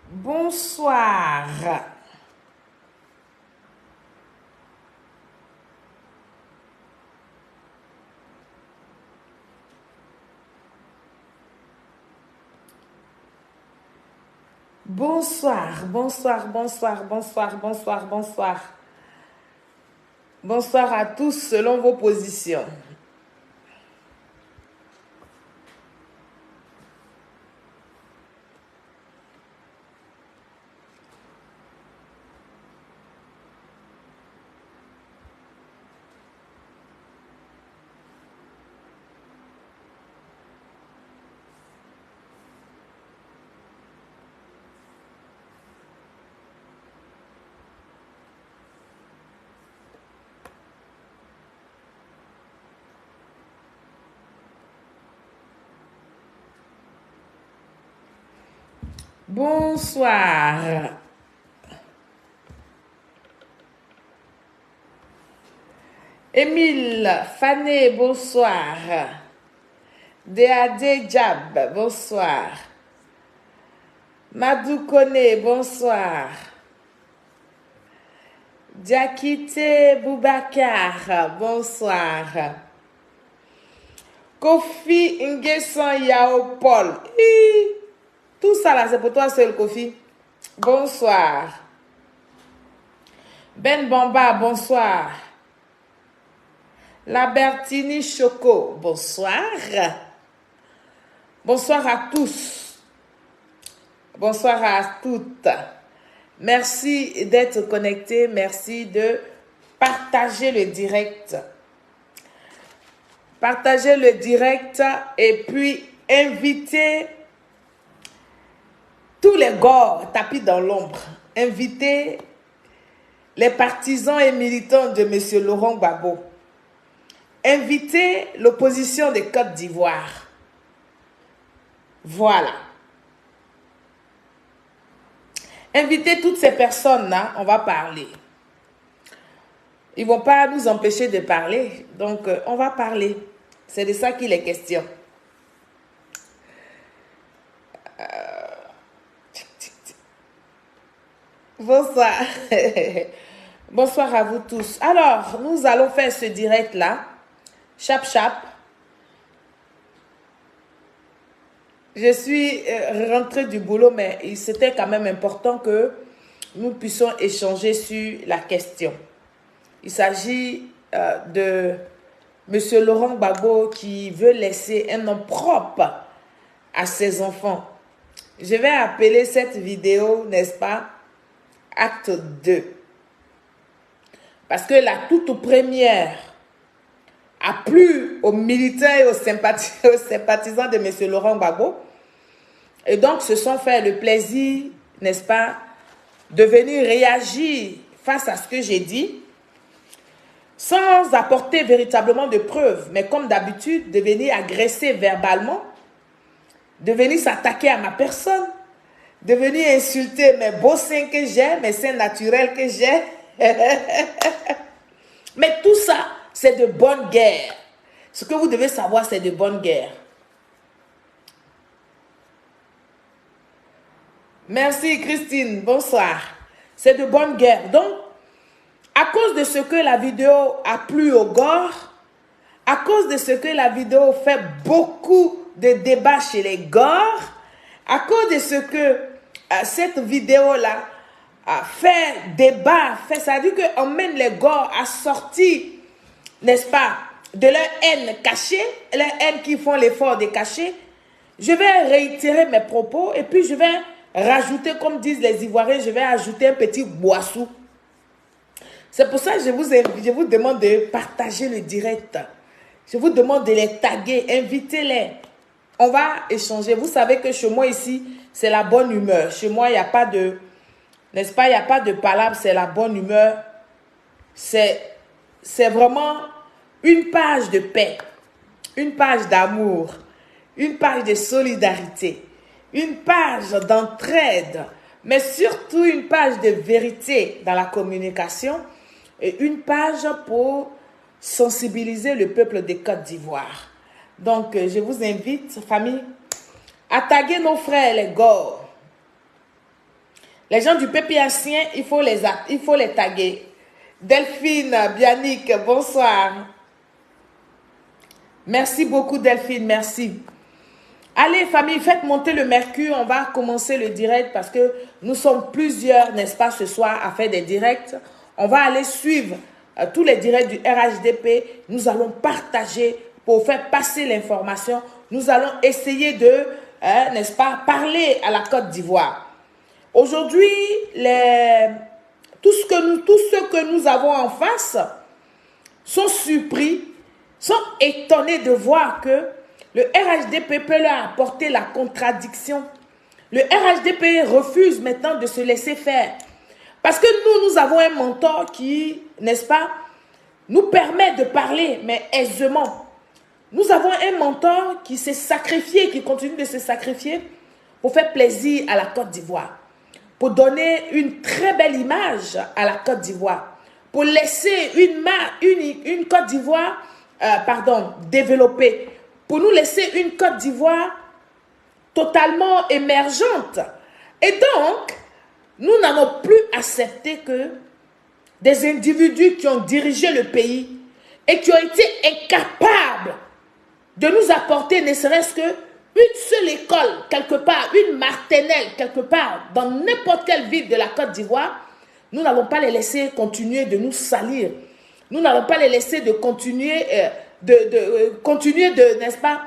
Bonsoir. Bonsoir, bonsoir, bonsoir, bonsoir, bonsoir, bonsoir. Bonsoir à tous selon vos positions. Bonsoir. Émile, Fané, bonsoir. DAD Jab, bonsoir. Madou Kone, bonsoir. Diakite Boubacar, bonsoir. Kofi Nguessan Yao Paul. Tout ça là, c'est pour toi seul, Kofi. Bonsoir. Ben Bamba, bonsoir. Labertini Choco, bonsoir. Bonsoir à tous. Bonsoir à toutes. Merci d'être connectés. Merci de partager le direct. Partagez le direct et puis invitez tous les gores tapis dans l'ombre. Invitez les partisans et militants de M. Laurent Gbagbo. Invitez l'opposition de Côte d'Ivoire. Voilà. Invitez toutes ces personnes-là, on va parler. Ils ne vont pas nous empêcher de parler, donc on va parler. C'est de ça qu'il est question. Bonsoir. Bonsoir à vous tous. Alors, nous allons faire ce direct-là. Chap chap. Je suis rentrée du boulot, mais c'était quand même important que nous puissions échanger sur la question. Il s'agit de M. Laurent Gbagbo qui veut laisser un nom propre à ses enfants. Je vais appeler cette vidéo, n'est-ce pas, acte 2. Parce que la toute première a plu aux militants et aux sympathisants de M. Laurent Gbagbo. Et donc, se sont fait le plaisir, n'est-ce pas, de venir réagir face à ce que j'ai dit, sans apporter véritablement de preuves, mais comme d'habitude, de venir agresser verbalement, de venir s'attaquer à ma personne, de venir insulter mes beaux seins que j'ai, mes seins naturels que j'ai. Mais tout ça, c'est de bonne guerre. Ce que vous devez savoir, c'est de bonne guerre. Merci Christine, bonsoir. C'est de bonne guerre. Donc, à cause de ce que la vidéo a plu au gore, à cause de ce que la vidéo fait beaucoup de débats chez les gores, à cause de ce que cette vidéo-là fait débat, ça veut dire qu'on mène les gores à sortir, n'est-ce pas, de leur haine cachée, leur haine qui font l'effort de cacher. Je vais réitérer mes propos et puis je vais rajouter, comme disent les Ivoiriens, je vais ajouter un petit boissou. C'est pour ça que je vous demande de partager le direct. Je vous demande de les taguer, invitez-les. On va échanger. Vous savez que chez moi ici, c'est la bonne humeur. Chez moi, il n'y a pas de, n'est-ce pas, il n'y a pas de palabre, c'est la bonne humeur. C'est vraiment une page de paix, une page d'amour, une page de solidarité, une page d'entraide, mais surtout une page de vérité dans la communication et une page pour sensibiliser le peuple de Côte d'Ivoire. Donc, je vous invite, famille, à taguer nos frères, les Gor. Les gens du PPAcien, il faut les taguer. Delphine, Bianique, bonsoir. Merci beaucoup, Delphine, merci. Allez, famille, faites monter le mercure. On va commencer le direct parce que nous sommes plusieurs, n'est-ce pas, ce soir à faire des directs. On va aller suivre tous les directs du RHDP. Nous allons partager pour faire passer l'information. Nous allons essayer de, n'est-ce pas, parler à la Côte d'Ivoire. Aujourd'hui, tous ceux que nous avons en face sont surpris, sont étonnés de voir que le RHDP peut leur apporter la contradiction. Le RHDP refuse maintenant de se laisser faire. Parce que nous avons un mentor qui, n'est-ce pas, nous permet de parler, mais aisément. Nous avons un mentor qui s'est sacrifié, qui continue de se sacrifier pour faire plaisir à la Côte d'Ivoire, pour donner une très belle image à la Côte d'Ivoire, pour laisser une Côte d'Ivoire développée, pour nous laisser une Côte d'Ivoire totalement émergente. Et donc, nous n'allons plus accepter que des individus qui ont dirigé le pays et qui ont été incapables de nous apporter ne serait-ce qu'une seule école, quelque part, une martinelle, quelque part, dans n'importe quelle ville de la Côte d'Ivoire, nous n'allons pas les laisser continuer de nous salir. Nous n'allons pas les laisser de continuer n'est-ce pas,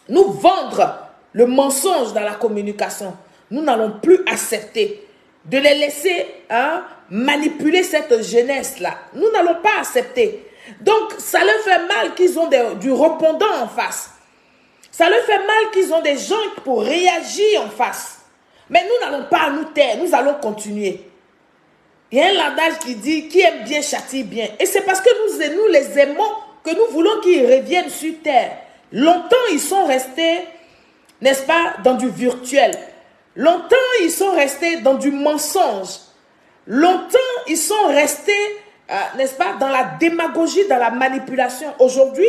nous vendre le mensonge dans la communication. Nous n'allons plus accepter de les laisser manipuler cette jeunesse-là. Nous n'allons pas accepter. Donc, ça leur fait mal qu'ils ont du répondant en face. Ça leur fait mal qu'ils ont des gens pour réagir en face. Mais nous n'allons pas nous taire, nous allons continuer. Il y a un adage qui dit, qui aime bien châtie bien. Et c'est parce que nous les aimons que nous voulons qu'ils reviennent sur terre. Longtemps, ils sont restés, n'est-ce pas, dans du virtuel. Longtemps, ils sont restés dans du mensonge. Longtemps, ils sont restés, n'est-ce pas, dans la démagogie, dans la manipulation. Aujourd'hui,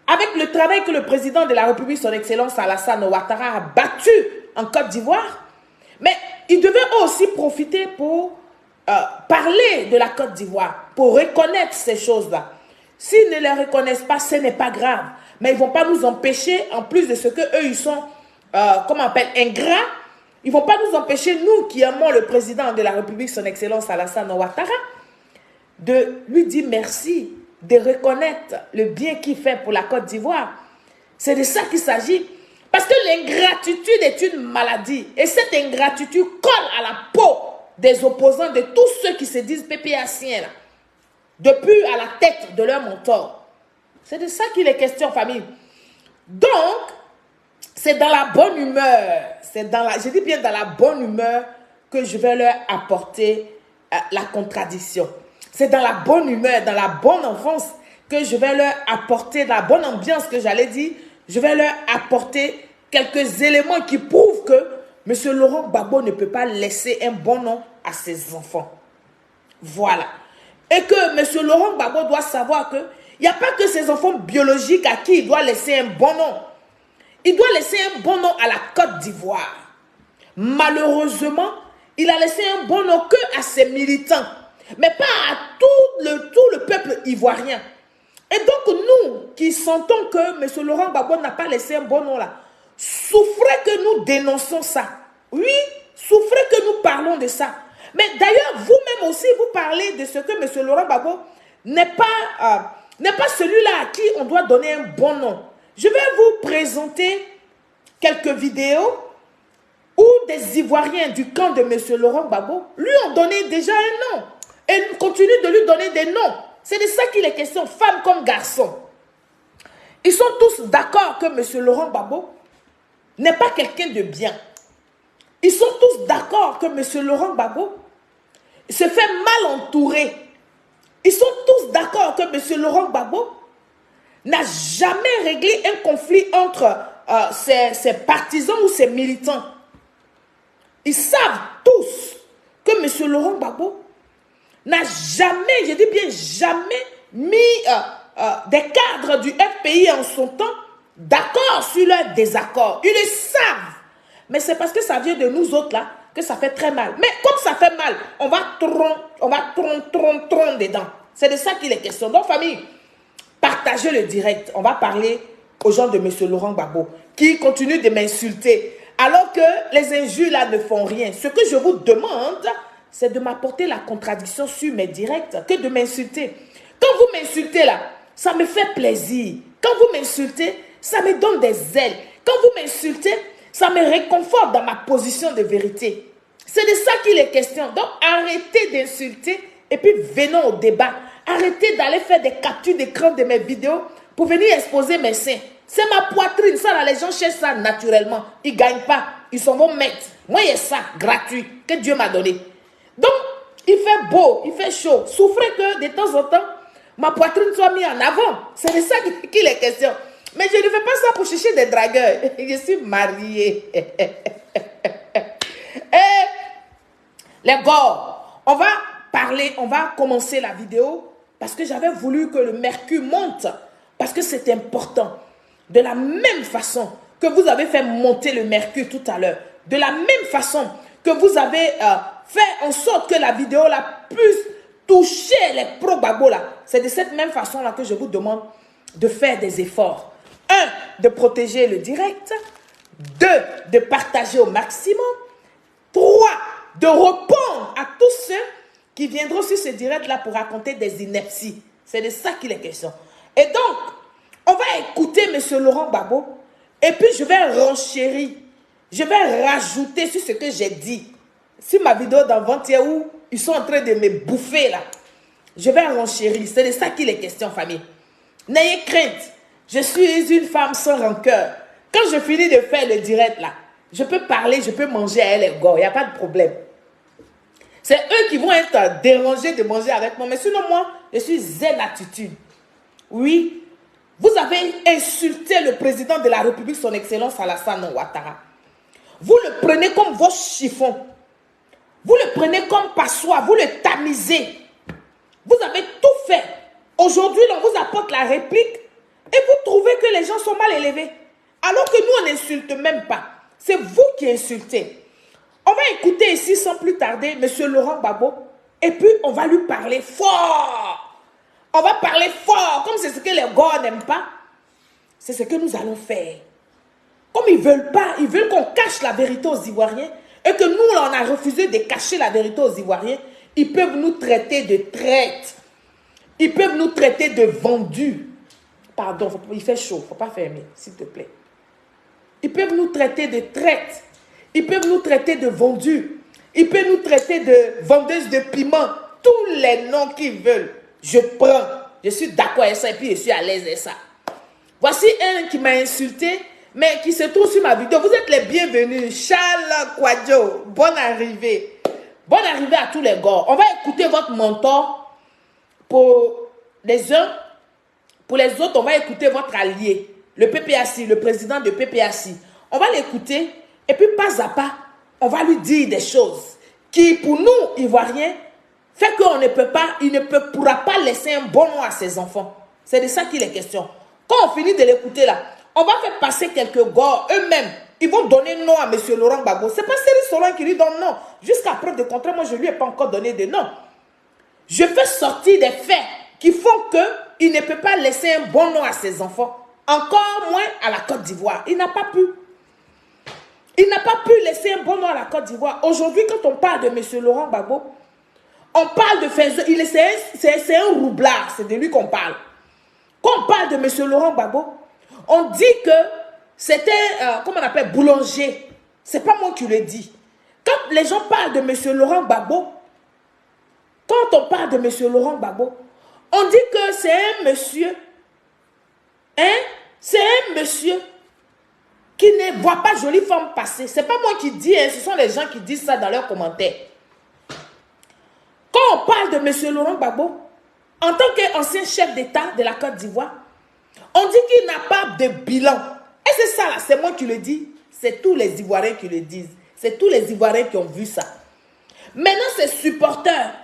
avec le travail que le président de la République, son Excellence Alassane Ouattara, a battu en Côte d'Ivoire, mais ils devaient aussi profiter pour parler de la Côte d'Ivoire, pour reconnaître ces choses-là. S'ils ne les reconnaissent pas, ce n'est pas grave. Mais ils ne vont pas nous empêcher, en plus de ce qu'eux, ils sont, comment on appelle, ingrats, ils ne vont pas nous empêcher, nous qui aimons le président de la République, son Excellence Alassane Ouattara, de lui dire merci, de reconnaître le bien qu'il fait pour la Côte d'Ivoire. C'est de ça qu'il s'agit. Parce que l'ingratitude est une maladie. Et cette ingratitude colle à la peau des opposants, de tous ceux qui se disent PPAciens, là, depuis à la tête de leur mentor. C'est de ça qu'il est question, famille. Donc, c'est dans la bonne humeur, je dis bien dans la bonne humeur que je vais leur apporter la contradiction. C'est dans la bonne humeur, dans la bonne enfance que je vais leur apporter, la bonne ambiance que j'allais dire, je vais leur apporter quelques éléments qui prouvent que M. Laurent Gbagbo ne peut pas laisser un bon nom à ses enfants. Voilà. Et que M. Laurent Gbagbo doit savoir qu'il n'y a pas que ses enfants biologiques à qui il doit laisser un bon nom. Il doit laisser un bon nom à la Côte d'Ivoire. Malheureusement, il a laissé un bon nom que à ses militants, mais pas à tout le peuple ivoirien. Et donc nous qui sentons que M. Laurent Gbagbo n'a pas laissé un bon nom là, souffrez que nous dénonçons ça. Oui, souffrez que nous parlons de ça. Mais d'ailleurs, vous-même aussi, vous parlez de ce que M. Laurent Gbagbo n'est pas celui-là à qui on doit donner un bon nom. Je vais vous présenter quelques vidéos où des Ivoiriens du camp de M. Laurent Gbagbo lui ont donné déjà un nom. Et continuent de lui donner des noms. C'est de ça qu'il est question, femmes comme garçons. Ils sont tous d'accord que M. Laurent Gbagbo n'est pas quelqu'un de bien. Ils sont tous d'accord que M. Laurent Gbagbo se fait mal entourer. Ils sont tous d'accord que M. Laurent Gbagbo n'a jamais réglé un conflit entre ses partisans ou ses militants. Ils savent tous que M. Laurent Gbagbo n'a jamais, je dis bien jamais, mis des cadres du FPI en son temps d'accord sur leur désaccord. Ils le savent. Mais c'est parce que ça vient de nous autres là que ça fait très mal. Mais comme ça fait mal, on va tron dedans. C'est de ça qu'il est question. Donc famille, partagez le direct. On va parler aux gens de M. Laurent Gbagbo qui continuent de m'insulter alors que les injures là ne font rien. Ce que je vous demande, c'est de m'apporter la contradiction sur mes directs que de m'insulter. Quand vous m'insultez là, ça me fait plaisir. Quand vous m'insultez, ça me donne des ailes. Quand vous m'insultez, ça me réconforte dans ma position de vérité. C'est de ça qu'il est question. Donc arrêtez d'insulter et puis venons au débat. Arrêtez d'aller faire des captures d'écran de mes vidéos pour venir exposer mes seins. C'est ma poitrine. Ça là, les gens cherchent ça naturellement. Ils ne gagnent pas. Ils s'en vont mettre. Moi, il y a ça, gratuit, que Dieu m'a donné. Donc, il fait beau, il fait chaud. Souffrez que de temps en temps, ma poitrine soit mise en avant. C'est de ça qu'il est question. Mais je ne fais pas ça pour chercher des dragueurs. Je suis mariée. Et les gars, on va parler, on va commencer la vidéo parce que j'avais voulu que le mercure monte. Parce que c'est important. De la même façon que vous avez fait monter le mercure tout à l'heure. De la même façon que vous avez fait en sorte que la vidéo là puisse toucher les pro-Gbagbo là. C'est de cette même façon là que je vous demande de faire des efforts. 1, de protéger le direct. 2, de partager au maximum. 3, de répondre à tous ceux qui viendront sur ce direct là pour raconter des inepties. C'est de ça qu'il est question. Et donc, on va écouter M. Laurent Gbagbo et puis je vais renchérir. Je vais rajouter sur ce que j'ai dit. Sur ma vidéo d'avant-hier où ils sont en train de me bouffer là. Je vais renchérir. C'est de ça qu'il est question, famille. N'ayez crainte. Je suis une femme sans rancœur. Quand je finis de faire le direct là, je peux parler, je peux manger à elle et go. Il n'y a pas de problème. C'est eux qui vont être dérangés de manger avec moi. Mais sinon, moi, je suis zen attitude. Oui, vous avez insulté le président de la République, son Excellence Alassane Ouattara. Vous le prenez comme vos chiffons. Vous le prenez comme passoire. Vous le tamisez. Vous avez tout fait. Aujourd'hui, on vous apporte la réplique et vous trouvez que les gens sont mal élevés. Alors que nous, on n'insulte même pas. C'est vous qui insultez. On va écouter ici sans plus tarder M. Laurent Gbagbo et puis on va lui parler fort. On va parler fort, comme c'est ce que les gars n'aiment pas. C'est ce que nous allons faire. Comme ils ne veulent pas, ils veulent qu'on cache la vérité aux Ivoiriens et que nous, on a refusé de cacher la vérité aux Ivoiriens, ils peuvent nous traiter de traîtres. Ils peuvent nous traiter de vendus. Pardon, il fait chaud, il ne faut pas fermer, s'il te plaît. Ils peuvent nous traiter de traîtres. Ils peuvent nous traiter de vendus. Ils peuvent nous traiter de vendeuses de piment. Tous les noms qu'ils veulent. Je prends. Je suis d'accord avec ça et puis je suis à l'aise avec ça. Voici un qui m'a insulté, mais qui se trouve sur ma vidéo. Vous êtes les bienvenus. Charles Kwadjo, bonne arrivée. Bonne arrivée à tous les gars. On va écouter votre mentor pour les uns. Pour les autres, on va écouter votre allié, le PPAC, le président de PPAC. On va l'écouter et puis pas à pas, on va lui dire des choses qui, pour nous, Ivoiriens, fait qu'on ne peut pas, il ne pourra pas laisser un bon nom à ses enfants. C'est de ça qu'il est question. Quand on finit de l'écouter là, on va faire passer quelques gars eux-mêmes. Ils vont donner nom à M. Laurent Gbagbo. Ce n'est pas Céline Solan qui lui donne nom. Jusqu'à preuve de contraire, moi je ne lui ai pas encore donné de nom. Je fais sortir des faits qui font qu'il ne peut pas laisser un bon nom à ses enfants. Encore moins à la Côte d'Ivoire. Il n'a pas pu. Il n'a pas pu laisser un bon nom à la Côte d'Ivoire. Aujourd'hui, quand on parle de M. Laurent Gbagbo, on parle de Faizo. C'est un roublard. C'est de lui qu'on parle. Quand on parle de M. Laurent Gbagbo, on dit que c'était, comment on appelle, boulanger. Ce n'est pas moi qui le dis. Quand les gens parlent de M. Laurent Gbagbo, quand on parle de M. Laurent Gbagbo, on dit que c'est un monsieur, c'est un monsieur qui ne voit pas jolie femme passer. Ce n'est pas moi qui dis, ce sont les gens qui disent ça dans leurs commentaires. Quand on parle de M. Laurent Gbagbo, en tant qu'ancien chef d'État de la Côte d'Ivoire, on dit qu'il n'a pas de bilan. Et c'est ça là, c'est moi qui le dis, c'est tous les Ivoiriens qui le disent. C'est tous les Ivoiriens qui ont vu ça. Maintenant, ces supporters,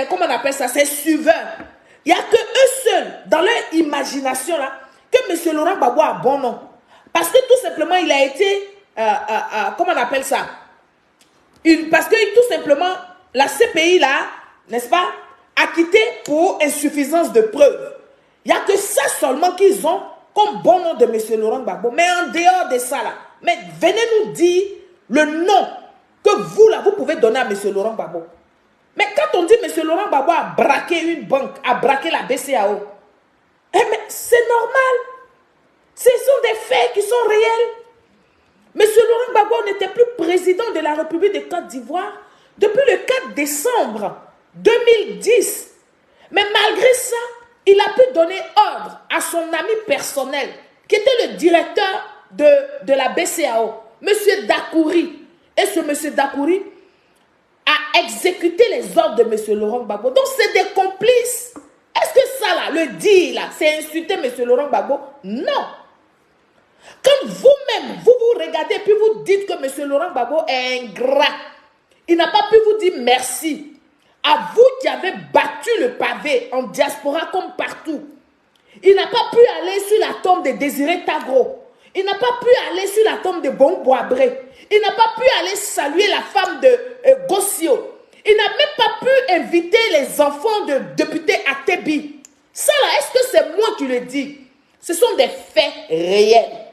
comment on appelle ça, ces suiveurs, il n'y a que eux seuls, dans leur imagination là, que M. Laurent Gbagbo a bon nom? Parce que tout simplement, il a été, comment on appelle ça? Parce que tout simplement, la CPI là, n'est-ce pas, acquitté pour insuffisance de preuves. Il n'y a que ça seulement qu'ils ont comme bon nom de M. Laurent Gbagbo. Mais en dehors de ça là, mais venez nous dire le nom que vous là, vous pouvez donner à M. Laurent Gbagbo. Mais quand on dit M. Laurent Gbagbo a braqué une banque, a braqué la BCAO, mais c'est normal. Ce sont des faits qui sont réels. M. Laurent Gbagbo n'était plus président de la République de Côte d'Ivoire depuis le 4 décembre 2010. Mais malgré ça, il a pu donner ordre à son ami personnel, qui était le directeur de la BCAO, M. Dakouri. Et ce M. Dakouri a exécuté les ordres de M. Laurent Gbagbo. Donc c'est des complices. Est-ce que ça là, le dit là, c'est insulter M. Laurent Gbagbo? Non. Quand vous-même, vous regardez et puis vous dites que M. Laurent Gbagbo est ingrat, il n'a pas pu vous dire merci. À vous qui avez battu le pavé en diaspora comme partout. Il n'a pas pu aller sur la tombe de Désiré Tagro. Il n'a pas pu aller sur la tombe de Bon Boabré. Il n'a pas pu aller saluer la femme de Gossio. Il n'a même pas pu inviter les enfants de député Atebi. Ça là, est-ce que c'est moi qui le dis? Ce sont des faits réels.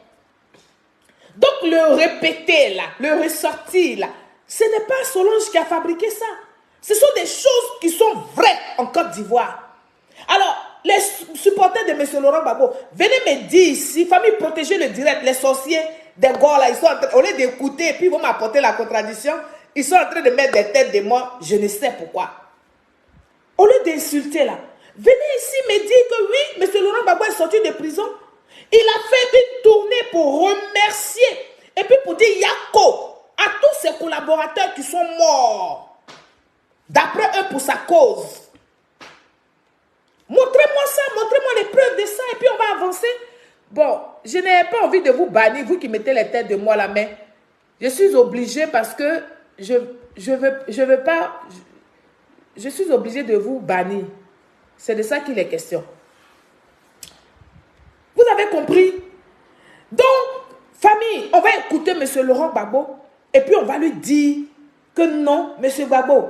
Donc le répéter là, le ressortir là, ce n'est pas Solange qui a fabriqué ça. Ce sont des choses qui sont vraies en Côte d'Ivoire. Alors, les supporters de M. Laurent Gbagbo, venez me dire ici, famille protégée le direct, les sorciers des gars là, ils sont en train, au lieu d'écouter et puis ils vont m'apporter la contradiction, ils sont en train de mettre des têtes de moi, je ne sais pourquoi. Au lieu d'insulter là, venez ici me dire que oui, M. Laurent Gbagbo est sorti de prison. Il a fait une tournée pour remercier et puis pour dire Yako à tous ses collaborateurs qui sont morts. D'après eux, pour sa cause. Montrez-moi ça, montrez-moi les preuves de ça et puis on va avancer. Bon, je n'ai pas envie de vous bannir, vous qui mettez les têtes de moi là, mais je suis obligée parce que je veux pas, je suis obligée de vous bannir. C'est de ça qu'il est question. Vous avez compris? Donc, famille, on va écouter M. Laurent Gbagbo et puis on va lui dire que non, M. Gbagbo,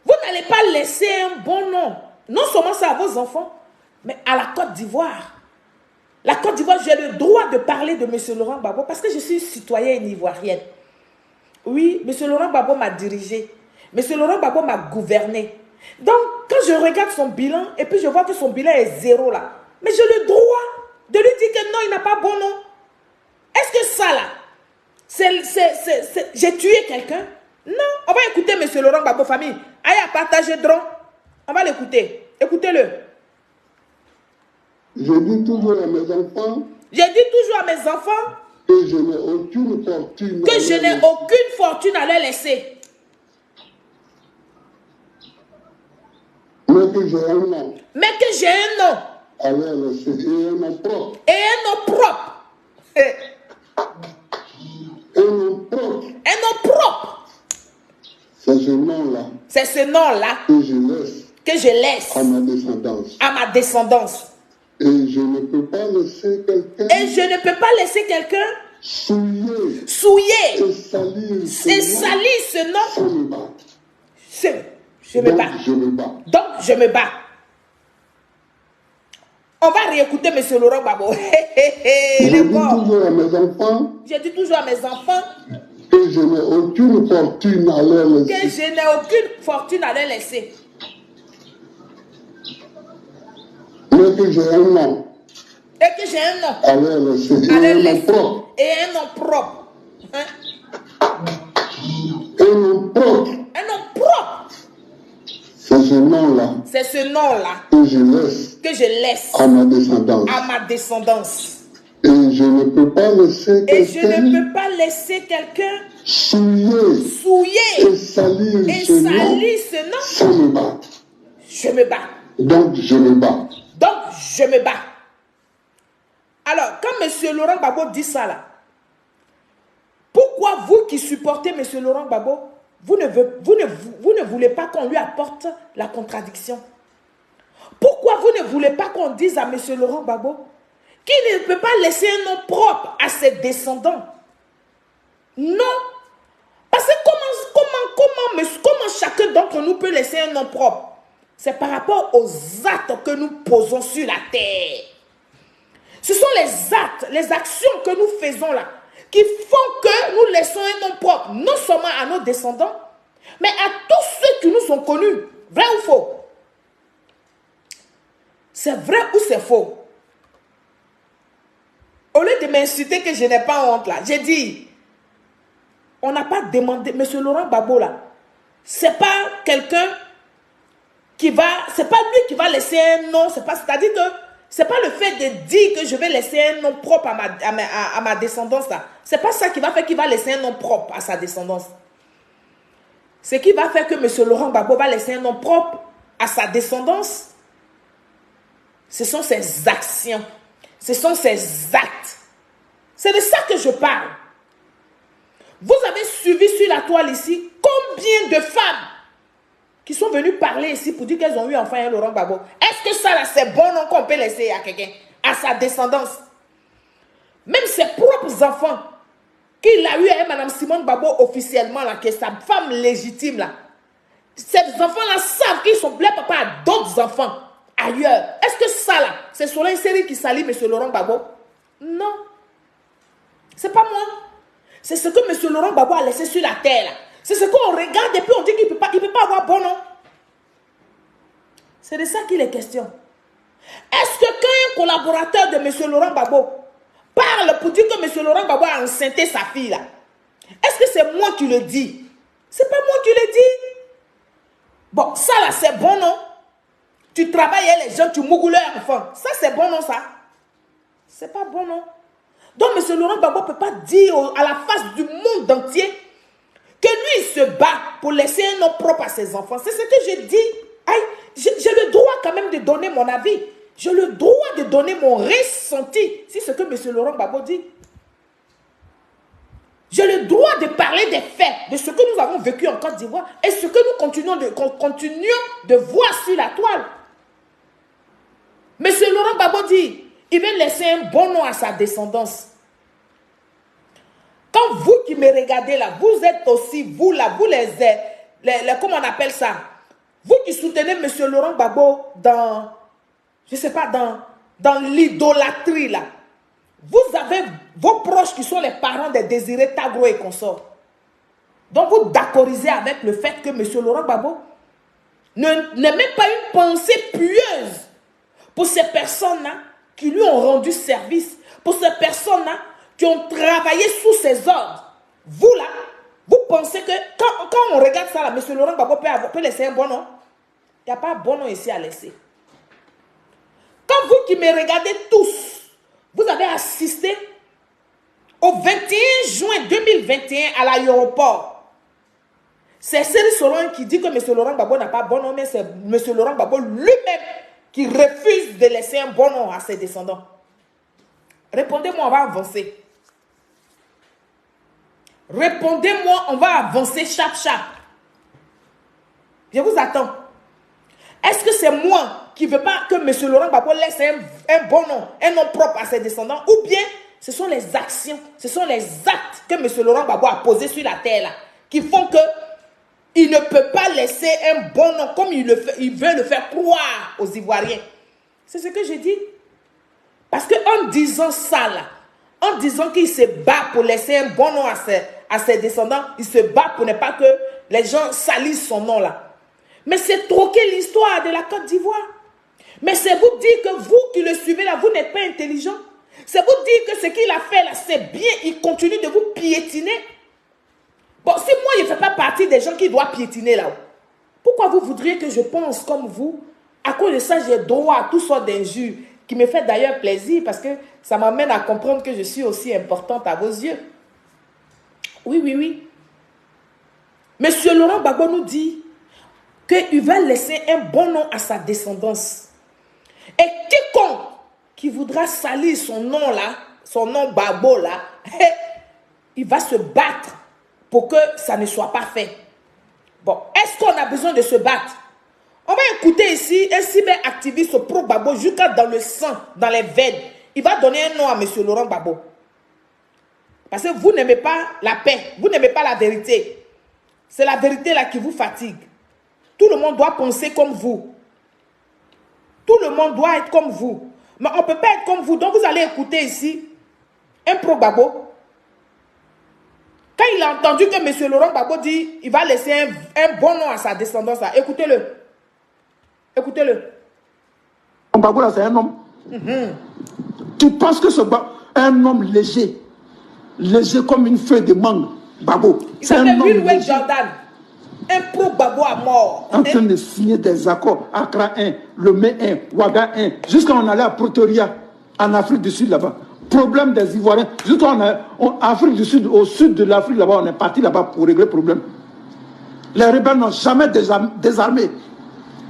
vous n'allez pas laisser un bon nom, non seulement ça à vos enfants, mais à la Côte d'Ivoire. La Côte d'Ivoire, j'ai le droit de parler de M. Laurent Gbagbo parce que je suis citoyenne ivoirienne. Oui, M. Laurent Gbagbo m'a dirigé. M. Laurent Gbagbo m'a gouverné. Donc, quand je regarde son bilan et puis je vois que son bilan est zéro là, mais j'ai le droit de lui dire que non, il n'a pas bon nom. Est-ce que ça là, j'ai tué quelqu'un? Non, on va écouter M. Laurent Gbagbo, famille. Allez à partager drone. On va l'écouter. Écoutez-le. Je dis toujours à mes enfants. Je dis toujours à mes enfants. Que je n'ai aucune fortune. Que je n'ai aucune fortune à leur laisser. Mais que j'ai un nom. Mais que j'ai un nom. À leur laisser. Et un nom propre. Et un nom propre. Un nom propre. Un nom propre. C'est ce nom-là. C'est ce nom-là que je laisse à ma descendance. À ma descendance. Et je ne peux pas laisser quelqu'un. Et je ne peux pas laisser quelqu'un souiller. Et salir ce nom. Sans me battre. Je me bats. Je me bats. Donc je me bats. On va réécouter M. Laurent Gbagbo. Je dis toujours à mes enfants. Je dis toujours à mes enfants. Que je n'ai aucune fortune à leur laisser. Que je n'ai aucune fortune à leur laisser. Mais que j'ai un nom. Et que j'ai un nom. À leur laisser. Et un nom propre. Et un nom propre. Hein? Un nom propre. Un nom propre. C'est ce nom-là. C'est ce nom-là. Que je laisse. À ma descendance. À ma descendance. Et je ne peux pas laisser quelqu'un. Et je ne peux pas laisser quelqu'un souiller et salir ce nom sans me battre. Je me bats. Donc je me bats. Donc je me bats. Alors, quand M. Laurent Gbagbo dit ça là, pourquoi vous qui supportez M. Laurent Gbagbo, vous ne voulez pas qu'on lui apporte la contradiction? Pourquoi vous ne voulez pas qu'on dise à M. Laurent Gbagbo qu'il ne peut pas laisser un nom propre à ses descendants. Non. Parce que comment chacun d'entre nous peut laisser un nom propre? C'est par rapport aux actes que nous posons sur la terre. Ce sont les actes, les actions que nous faisons là, qui font que nous laissons un nom propre, non seulement à nos descendants, mais à tous ceux qui nous ont connus. Vrai ou faux? C'est vrai ou c'est faux? Au lieu de m'insulter que je n'ai pas honte là, j'ai dit, on n'a pas demandé, M. Laurent Gbagbo là, c'est pas quelqu'un qui va, c'est pas lui qui va laisser un nom, c'est-à-dire que c'est pas le fait de dire que je vais laisser un nom propre à ma descendance là. C'est pas ça qui va faire qu'il va laisser un nom propre à sa descendance. Ce qui va faire que M. Laurent Gbagbo va laisser un nom propre à sa descendance, ce sont ses actions, ce sont ses actes. C'est de ça que je parle. Vous avez suivi sur la toile ici combien de femmes qui sont venues parler ici pour dire qu'elles ont eu enfin un Laurent Gbagbo. Est-ce que ça là c'est bon nom qu'on peut laisser à quelqu'un, à sa descendance? Même ses propres enfants qu'il a eu avec Mme Simone Gbagbo officiellement là, qui est sa femme légitime là. Ces enfants là savent qu'ils sont les papas à d'autres enfants ailleurs. Est-ce que ça là, c'est sur une série qui salit M. Laurent Gbagbo? Non. C'est pas moi. C'est ce que M. Laurent Gbagbo a laissé sur la terre là. C'est ce qu'on regarde et puis on dit qu'il ne peut pas avoir bon nom. C'est de ça qu'il est question. Est-ce que quand un collaborateur de M. Laurent Gbagbo parle pour dire que M. Laurent Gbagbo a enceinté sa fille là, est-ce que c'est moi qui le dis? C'est pas moi qui le dis. Bon, ça là c'est bon nom. Tu travailles avec les gens, tu mougoules leurs enfants. Ça c'est bon nom ça. C'est pas bon nom. Donc M. Laurent Gbagbo ne peut pas dire à la face du monde entier que lui il se bat pour laisser un nom propre à ses enfants. C'est ce que je dis. Aïe, j'ai le droit quand même de donner mon avis. J'ai le droit de donner mon ressenti. C'est ce que M. Laurent Gbagbo dit. J'ai le droit de parler des faits, de ce que nous avons vécu en Côte d'Ivoire et ce que nous continuons de voir sur la toile. M. Laurent Gbagbo dit, il veut laisser un bon nom à sa descendance. Quand vous qui me regardez là, vous êtes aussi, vous là, vous les comment on appelle ça? Vous qui soutenez M. Laurent Gbagbo dans, je ne sais pas, dans l'idolâtrie là. Vous avez vos proches qui sont les parents des Désiré Tagro et consorts. Donc vous d'accordisez avec le fait que M. Laurent Gbagbo n'a même pas une pensée pieuse pour ces personnes-là qui lui ont rendu service, pour ces personnes-là qui ont travaillé sous ses ordres. Vous là, vous pensez que quand on regarde ça là, M. Laurent Gbagbo peut laisser un bon nom? Il n'y a pas un bon nom ici à laisser. Quand vous qui me regardez tous, vous avez assisté au 21 juin 2021 à l'aéroport. C'est Cyril Solon qui dit que M. Laurent Gbagbo n'a pas bon nom, mais c'est M. Laurent Gbagbo lui-même qui refuse de laisser un bon nom à ses descendants. Répondez-moi, on va avancer. Répondez-moi, on va avancer chap. Je vous attends. Est-ce que c'est moi qui ne veux pas que M. Laurent Gbagbo laisse un bon nom, un nom propre à ses descendants, ou bien ce sont les actions, ce sont les actes que M. Laurent Gbagbo a posés sur la terre là, qui font que il ne peut pas laisser un bon nom comme il veut le faire croire aux Ivoiriens. C'est ce que je dis. Parce qu'en disant ça là, en disant qu'il se bat pour laisser un bon nom à ses descendants, il se bat pour ne pas que les gens salissent son nom là. Mais c'est troquer l'histoire de la Côte d'Ivoire. Mais c'est vous dire que vous qui le suivez là, vous n'êtes pas intelligent. C'est vous dire que ce qu'il a fait là, c'est bien, il continue de vous piétiner. Bon, si moi je ne fais pas partie des gens qui doivent piétiner là, pourquoi vous voudriez que je pense comme vous? À cause de ça, j'ai droit à toutes sortes d'injures, qui me fait d'ailleurs plaisir parce que ça m'amène à comprendre que je suis aussi importante à vos yeux. Oui. Monsieur Laurent Gbagbo nous dit qu'il va laisser un bon nom à sa descendance. Et quiconque qui voudra salir son nom là, son nom Gbagbo là, il va se battre pour que ça ne soit pas fait. Bon, est-ce qu'on a besoin de se battre? On va écouter ici un cyberactiviste pro Gbagbo jusqu'à dans le sang, dans les veines. il va donner un nom à M. Laurent Gbagbo. Parce que vous n'aimez pas la paix, vous n'aimez pas la vérité. C'est la vérité là qui vous fatigue. Tout le monde doit penser comme vous. Tout le monde doit être comme vous. Mais on ne peut pas être comme vous. Donc vous allez écouter ici un pro-Gbagbo. Quand il a entendu que M. Laurent Gbagbo dit il va laisser un bon nom à sa descendance, écoutez-le. Écoutez-le. Gbagbo là, c'est un homme. Tu penses que c'est un homme léger, léger comme une feuille de mangue, Gbagbo. C'est un homme léger. Jordan, un pro-Gbagbo à mort. En train de signer des accords, Accra 1, Lomé 1, Ouaga 1, jusqu'à on allait à Pretoria, en Afrique du Sud là-bas. Problème des Ivoiriens. Jusqu'à Afrique du Sud, au sud de l'Afrique là-bas, on est parti là-bas pour régler le problème. Les rebelles n'ont jamais désarmé.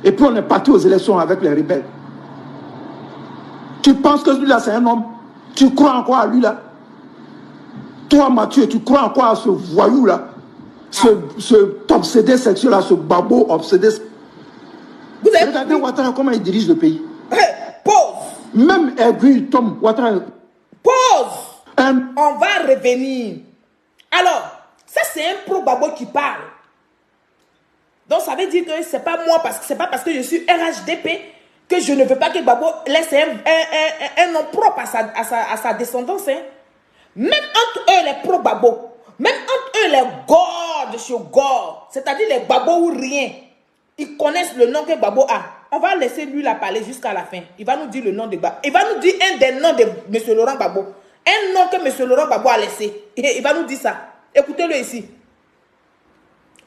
Et puis on est parti aux élections avec les rebelles. Tu penses que lui-là, c'est un homme? Tu crois en quoi à lui-là? Toi, Mathieu, tu crois en quoi à ce voyou-là? Ce obsédé sexuel-là, ce babo obsédé. Regardez Ouattara, comment il dirige le pays. Pause. Même Aiguille Tom, Ouattara. Pause. On va revenir. Alors, ça, c'est un pro-Gbagbo qui parle. Donc, ça veut dire que c'est pas moi, c'est pas parce que je suis RHDP que je ne veux pas que Gbagbo laisse un nom propre à sa descendance. Hein. Même entre eux, les pro-Gbagbo, même entre eux, les Gore de chez Gore, c'est-à-dire les Gbagbo ou rien, ils connaissent le nom que Gbagbo a. On va laisser lui la parler jusqu'à la fin. Il va nous dire le nom de Gbagbo. Il va nous dire un des noms de M. Laurent Gbagbo. Un nom que M. Laurent Gbagbo a laissé. Il va nous dire ça. Écoutez-le ici.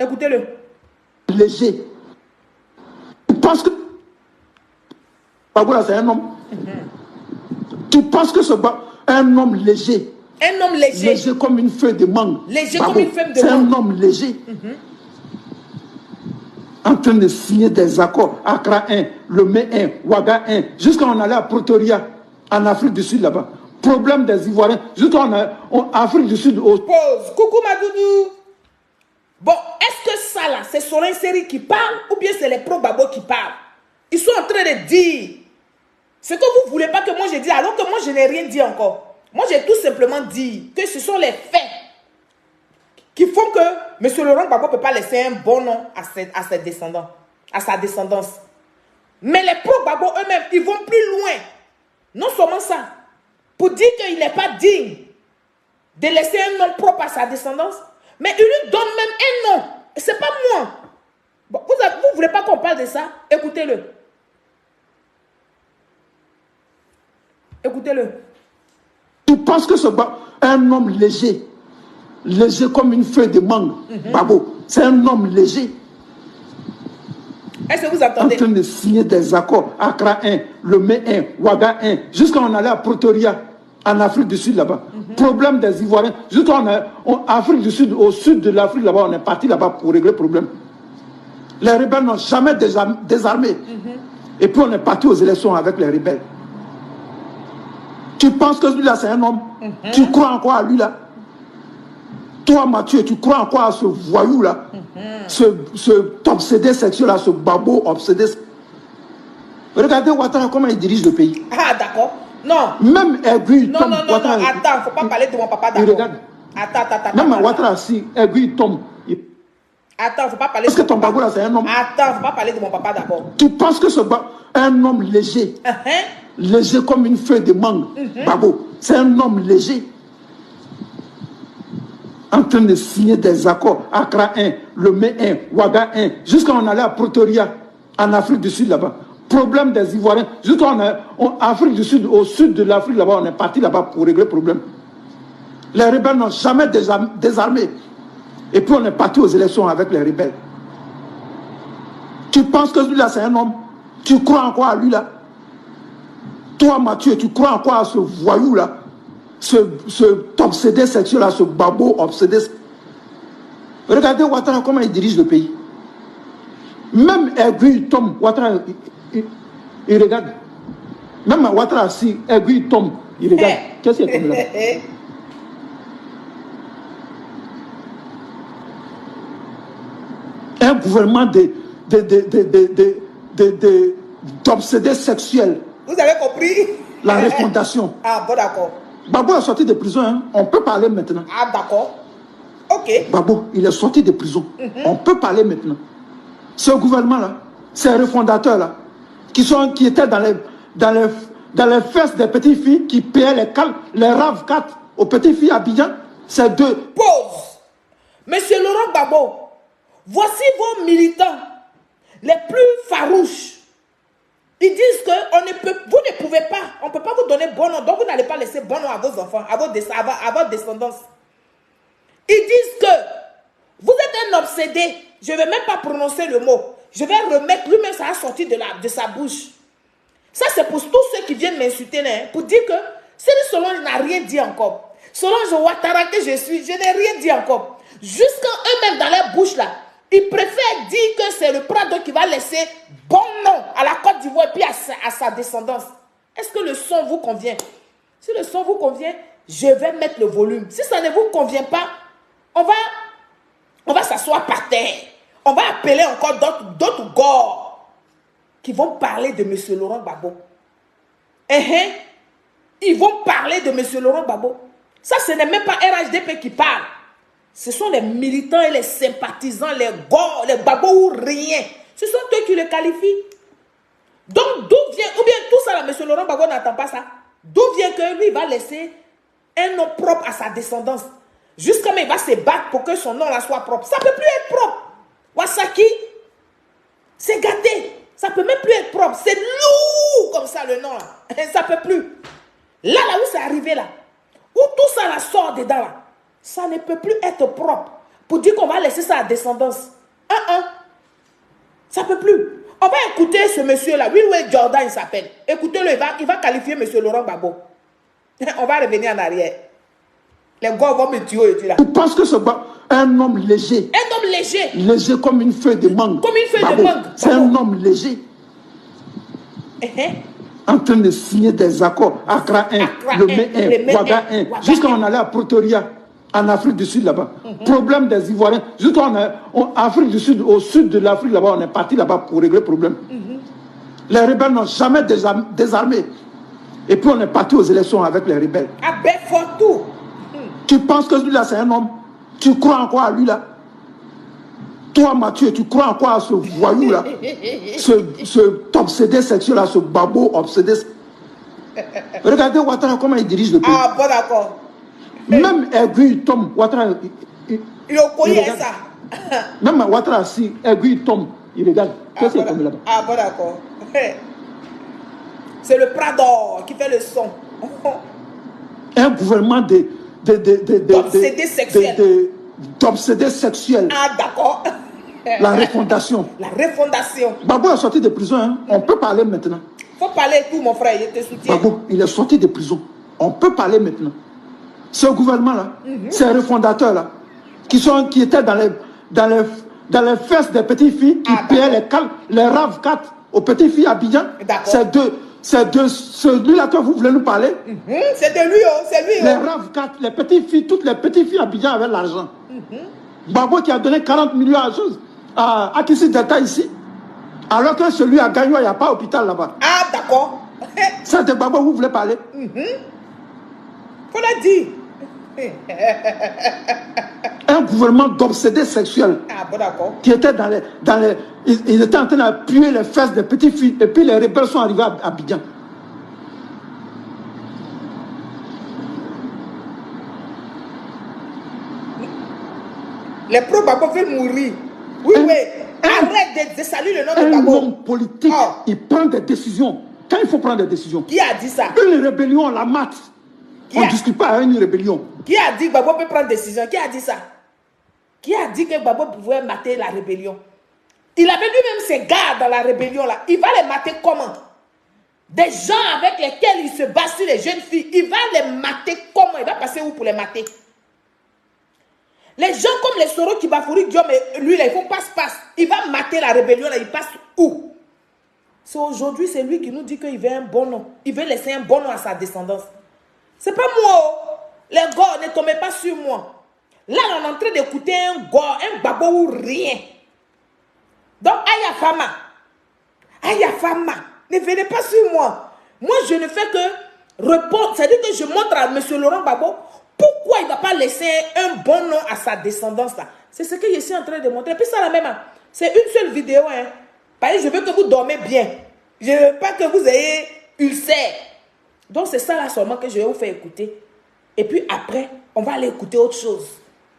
Écoutez-le. Léger. Tu penses que Gbagbo là, c'est un homme? Tu penses que c'est un homme léger? Un homme léger. Léger comme une feuille de mangue. Léger Gbagbo, comme une feuille de mangue. C'est un homme léger. En train de signer des accords, Accra 1, Lomé 1, Ouaga 1, jusqu'à on allait à Pretoria, en Afrique du Sud là-bas. Problème des Ivoiriens, jusqu'à Afrique du Sud. Pause. Coucou Madoudou. Bon, est-ce que ça là, c'est Soleil Série qui parle ou bien c'est les pro-Gbagbo qui parlent? Ils sont en train de dire ce que vous ne voulez pas que moi je dise, alors que moi je n'ai rien dit encore. Moi j'ai tout simplement dit que ce sont les faits qui font que M. Laurent Gbagbo ne peut pas laisser un bon nom à ses descendants, à sa descendance. Mais les pro-Gbagbo eux-mêmes, ils vont plus loin. Non seulement ça, pour dire qu'il n'est pas digne de laisser un nom propre à sa descendance, mais il lui donne même un nom. C'est pas moi. Bon, vous ne voulez pas qu'on parle de ça? Écoutez-le. Écoutez-le. Tu penses que c'est un homme léger, léger comme une feuille de mangue, Gbagbo, c'est un homme léger. Est-ce que vous entendez? En train de signer des accords, Accra 1, Lomé 1, Ouaga 1, jusqu'à on allait à Pretoria, en Afrique du Sud là-bas. Problème des Ivoiriens, jusqu'à Afrique du Sud, au sud de l'Afrique là-bas, on est parti là-bas pour régler le problème. Les rebelles n'ont jamais désarmé. Et puis on est parti aux élections avec les rebelles. Tu penses que lui-là, c'est un homme? Tu crois en quoi à lui-là? Toi, Mathieu, tu crois en quoi à ce voyou-là? Ce obsédé sexuel-là, ce babo obsédé. Regardez Ouattara, comment il dirige le pays. Ah, d'accord. Non. Même Aiguille Tom. Non, attends, il ne faut pas parler de mon papa d'abord. Attends. Même Ouattara, si Aiguille Tom. Attends, il ne faut pas parler de mon papa. Est-ce que ton Gbagbo là, c'est un homme? Attends, il ne faut pas parler de mon papa d'abord. Tu penses que c'est un homme léger? Léger comme une feuille de mangue, Gbagbo. C'est un homme léger. En train de signer des accords, Accra 1, Lomé 1, Ouaga 1, jusqu'à on allait à Pretoria, en Afrique du Sud là-bas. Problème des Ivoiriens, jusqu'à Afrique du Sud, au sud de l'Afrique là-bas, on est parti là-bas pour régler le problème. Les rebelles n'ont jamais désarmé. Et puis on est parti aux élections avec les rebelles. Tu penses que lui-là, c'est un homme? Tu crois en quoi à lui-là? Toi, Mathieu, tu crois en quoi à ce voyou-là? Ce obsédé sexuel-là, ce babo obsédé. Regardez Ouattara, comment il dirige le pays. Même Aiguille Tom, Ouattara, il regarde. Même Ouattara, si Aiguille Tom, il regarde. Qu'est-ce qu'il y a comme là? Un gouvernement d'obsédés sexuels. Vous avez compris? La refondation. Ah, bon, d'accord. Gbagbo est sorti de prison, hein. On peut parler maintenant. Ah, d'accord. Ok. Gbagbo, il est sorti de prison. On peut parler maintenant. Ce gouvernement-là, ces refondateurs-là, qui étaient dans les fesses des petites filles, qui payaient les RAV4 aux petites filles à Abidjan, c'est deux. Pause. Monsieur Laurent Gbagbo, voici vos militants les plus farouches. Ils disent que vous ne pouvez pas, on ne peut pas vous donner bon nom, donc vous n'allez pas laisser bon nom à vos enfants, à votre descendance. Ils disent que vous êtes un obsédé, je ne vais même pas prononcer le mot, je vais remettre, lui-même ça a sorti de sa bouche. Ça c'est pour tous ceux qui viennent m'insulter, hein, pour dire que Solange n'a rien dit encore. Solange Ouattara que je suis, je n'ai rien dit encore. Jusqu'à eux-mêmes dans leur bouche là, ils préfèrent dire que c'est le Prado qui va laisser bon nom à la Côte d'Ivoire et puis à sa descendance. Est-ce que le son vous convient? Si le son vous convient, je vais mettre le volume. Si ça ne vous convient pas, on va s'asseoir par terre. On va appeler encore d'autres gars qui vont parler de M. Laurent Gbagbo. Ils vont parler de M. Laurent Gbagbo. Ça, ce n'est même pas RHDP qui parle. Ce sont les militants et les sympathisants, les gars, les Gbagbo ou rien. Ce sont eux qui le qualifient. Donc, d'où vient, ou bien tout ça, là, M. Laurent Gbagbo n'entend pas ça. D'où vient que lui, il va laisser un nom propre à sa descendance. Jusqu'à même, il va se battre pour que son nom là soit propre. Ça ne peut plus être propre. Wasaki, c'est gâté. Ça ne peut même plus être propre. C'est lourd comme ça, le nom là. Ça ne peut plus. Là où c'est arrivé là, où tout ça là sort dedans là, ça ne peut plus être propre. Pour dire qu'on va laisser ça à descendance. Ça ne peut plus. On va écouter ce monsieur-là. Will Jordan, il s'appelle. Écoutez-le, il va qualifier M. Laurent Gbagbo. On va revenir en arrière. Les gars vont me tuer. Tu penses que c'est un homme léger? Un homme léger. Léger comme une feuille de mangue. Comme une feuille de mangue. C'est un homme léger. En train de signer des accords. Accra 1, Lomé 1, Ouaga 1. Jusqu'à on allait à Pretoria, en Afrique du Sud là-bas. Problème des Ivoiriens. Jusqu'à Afrique du Sud, au sud de l'Afrique là-bas, on est parti là-bas pour régler le problème. Les rebelles n'ont jamais désarmé. Et puis on est parti aux élections avec les rebelles. À Belfort. Tu penses que lui-là, c'est un homme? Tu crois encore à lui-là? Toi, Mathieu, tu crois encore à ce voyou-là? ce obsédé sexuel-là, ce babo obsédé. Regardez Ouattara, comment il dirige le pays. Ah, bon, d'accord. Même Aiguille tombe, Ouattara... Il connaît ça. Même Ouattara, si Aiguille tombe, il regarde. Qu'est-ce qu'il tombe là-bas? Ah, bon, d'accord. C'est le Prado qui fait le son. Un gouvernement d'obsédés sexuels. Ah, d'accord. La refondation. La refondation. Gbagbo est sorti de prison, hein. On peut parler maintenant. Faut parler tout, mon frère, il te soutient. Gbagbo, il est sorti de prison. On peut parler maintenant. Ce gouvernement-là, ces refondateurs-là, qui étaient dans les fesses des petites filles, qui payaient les RAV4 aux petites filles à Abidjan, c'est de celui-là que vous voulez nous parler. C'est de lui, c'est lui. Les RAV4, les petites filles, toutes les petites filles à Abidjan avaient l'argent. Gbagbo qui a donné 40 millions à Kissi Delta ici, alors que celui à Gagnon, il n'y a pas d'hôpital là-bas. Ah, d'accord. C'est de Gbagbo vous voulez parler. Faut le dire. Un gouvernement d'obsédés sexuels. Ah, bon, d'accord. Qui était ils étaient en train d'appuyer les fesses des petites filles et puis les rebelles sont arrivés à Abidjan. Les pro-Gbagbo veulent mourir. Oui. Arrête de saluer le nom de Gbagbo. Un homme politique, il prend des décisions. Quand il faut prendre des décisions. Qui a dit ça? Une rébellion, on la mate. On ne discute pas à une rébellion. Qui a dit que Gbagbo peut prendre des décisions? Qui a dit ça? Qui a dit que Gbagbo pouvait mater la rébellion? Il avait lui-même ses gars dans la rébellion là. Il va les mater comment? Des gens avec lesquels il se bat sur les jeunes filles. Il va les mater comment? Il va passer où pour les mater? Les gens comme les Soro Kibafouri Diom et lui là, ils font passe-passe. Il va mater la rébellion là, il passe où? C'est aujourd'hui, c'est lui qui nous dit qu'il veut un bon nom. Il veut laisser un bon nom à sa descendance. C'est pas moi. Les gars, ne tombez pas sur moi. Là, on est en train d'écouter un gars, un Gbagbo ou rien. Donc, Aya Fama, ne venez pas sur moi. Moi, je ne fais que répondre, c'est-à-dire que je montre à M. Laurent Gbagbo pourquoi il ne va pas laisser un bon nom à sa descendance là. C'est ce que je suis en train de montrer. Et puis ça la même, c'est une seule vidéo. Hein. Parce que je veux que vous dormez bien. Je ne veux pas que vous ayez ulcère. Donc c'est ça là seulement que je vais vous faire écouter. Et puis après, on va aller écouter autre chose.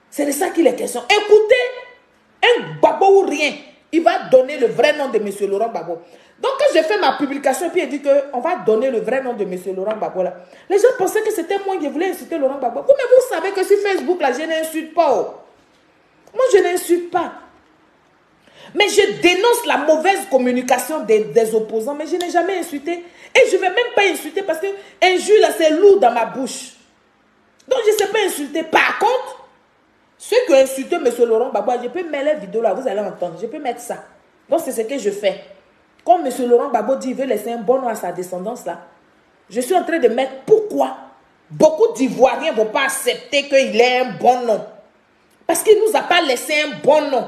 C'est de ça qu'il est question. Écoutez un Gbagbo ou rien. Il va donner le vrai nom de M. Laurent Gbagbo. Donc quand j'ai fait ma publication, puis il dit qu'on va donner le vrai nom de M. Laurent Gbagbo là. Les gens pensaient que c'était moi qui voulais insulter Laurent Gbagbo. Mais vous savez que sur Facebook là, je n'insulte pas. Oh. Moi je n'insulte pas. Mais je dénonce la mauvaise communication des opposants. Mais je n'ai jamais insulté. Et je ne vais même pas insulter parce que injure là, c'est lourd dans ma bouche. Donc je ne sais pas insulter. Par contre, ceux qui ont insulté M. Laurent Gbagbo, je peux mettre la vidéo là, vous allez entendre. Je peux mettre ça. Donc c'est ce que je fais. Comme M. Laurent Gbagbo dit, il veut laisser un bon nom à sa descendance là. Je suis en train de mettre pourquoi beaucoup d'Ivoiriens ne vont pas accepter qu'il ait un bon nom. Parce qu'il ne nous a pas laissé un bon nom.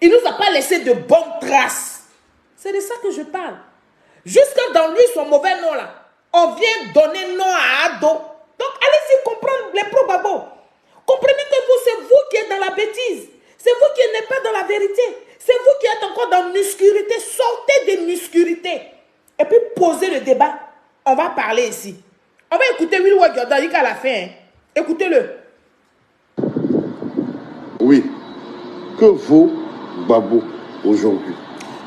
Il ne nous a pas laissé de bonnes traces. C'est de ça que je parle. Jusque dans lui, son mauvais nom là, on vient donner nom à Ado. Donc allez-y comprendre les pro-Gbagbo. Comprenez que vous, c'est vous qui êtes dans la bêtise. C'est vous qui n'êtes pas dans la vérité. C'est vous qui êtes encore dans l'obscurité. Sortez de l'obscurité. Et puis posez le débat. On va parler ici. On va écouter Will Jordan à la fin. Hein. Écoutez-le. Oui. Que vaut Gbagbo aujourd'hui?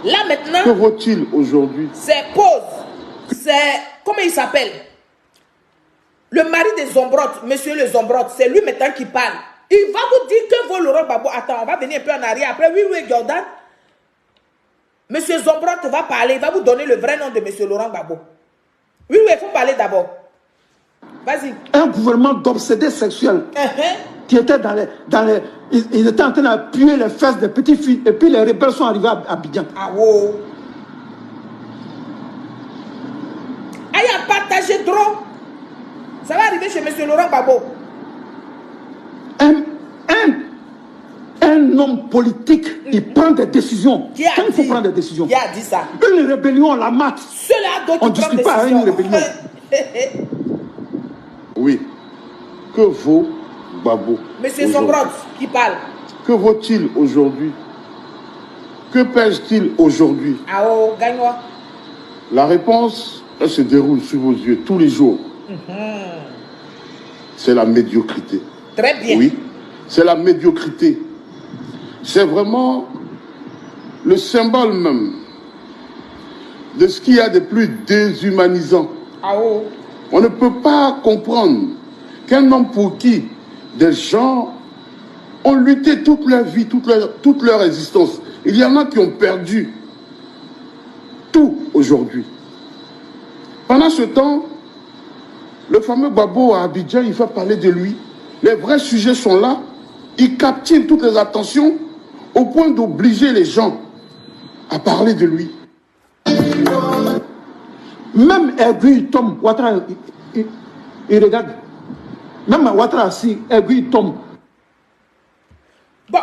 Là maintenant. Que vaut-il aujourd'hui? C'est pause. C'est. Comment il s'appelle? Le mari des Zombrotes, monsieur le Zombrote, c'est lui maintenant qui parle. Il va vous dire que vaut Laurent Gbagbo. Attends, on va venir un peu en arrière. Après, oui, Jordan. Monsieur Zombrote va parler. Il va vous donner le vrai nom de monsieur Laurent Gbagbo. Oui, il faut parler d'abord. Vas-y. Un gouvernement d'obsédés sexuels qui était dans les ils étaient en train d'appuyer les fesses des petites filles et puis les rebelles sont arrivés à Abidjan. Ah wow. Ah, il a partagé trop. Ça va arriver chez monsieur Laurent Gbagbo. Un homme politique, il prend des décisions. Quand il faut prendre des décisions. Qui a dit ça? Une rébellion, on la mate. On ne discute pas avec une rébellion. Oui. Que vaut Gbagbo? Monsieur Zombrote qui parle. Que vaut-il aujourd'hui? Que pèse-t-il aujourd'hui? Ah oh, gagne-moi. La réponse, elle se déroule sous vos yeux tous les jours. C'est la médiocrité. Très bien. Oui, c'est la médiocrité. C'est vraiment le symbole même de ce qu'il y a de plus déshumanisant. Ah oh. On ne peut pas comprendre qu'un homme pour qui des gens ont lutté toute leur vie, toute leur existence. Il y en a qui ont perdu tout aujourd'hui. Pendant ce temps, le fameux Gbagbo à Abidjan, il fait parler de lui. Les vrais sujets sont là. Il captive toutes les attentions au point d'obliger les gens à parler de lui. Même Aiguille tombe, Ouattara, il regarde. Même Ouattara, si Aiguille tombe. Bon,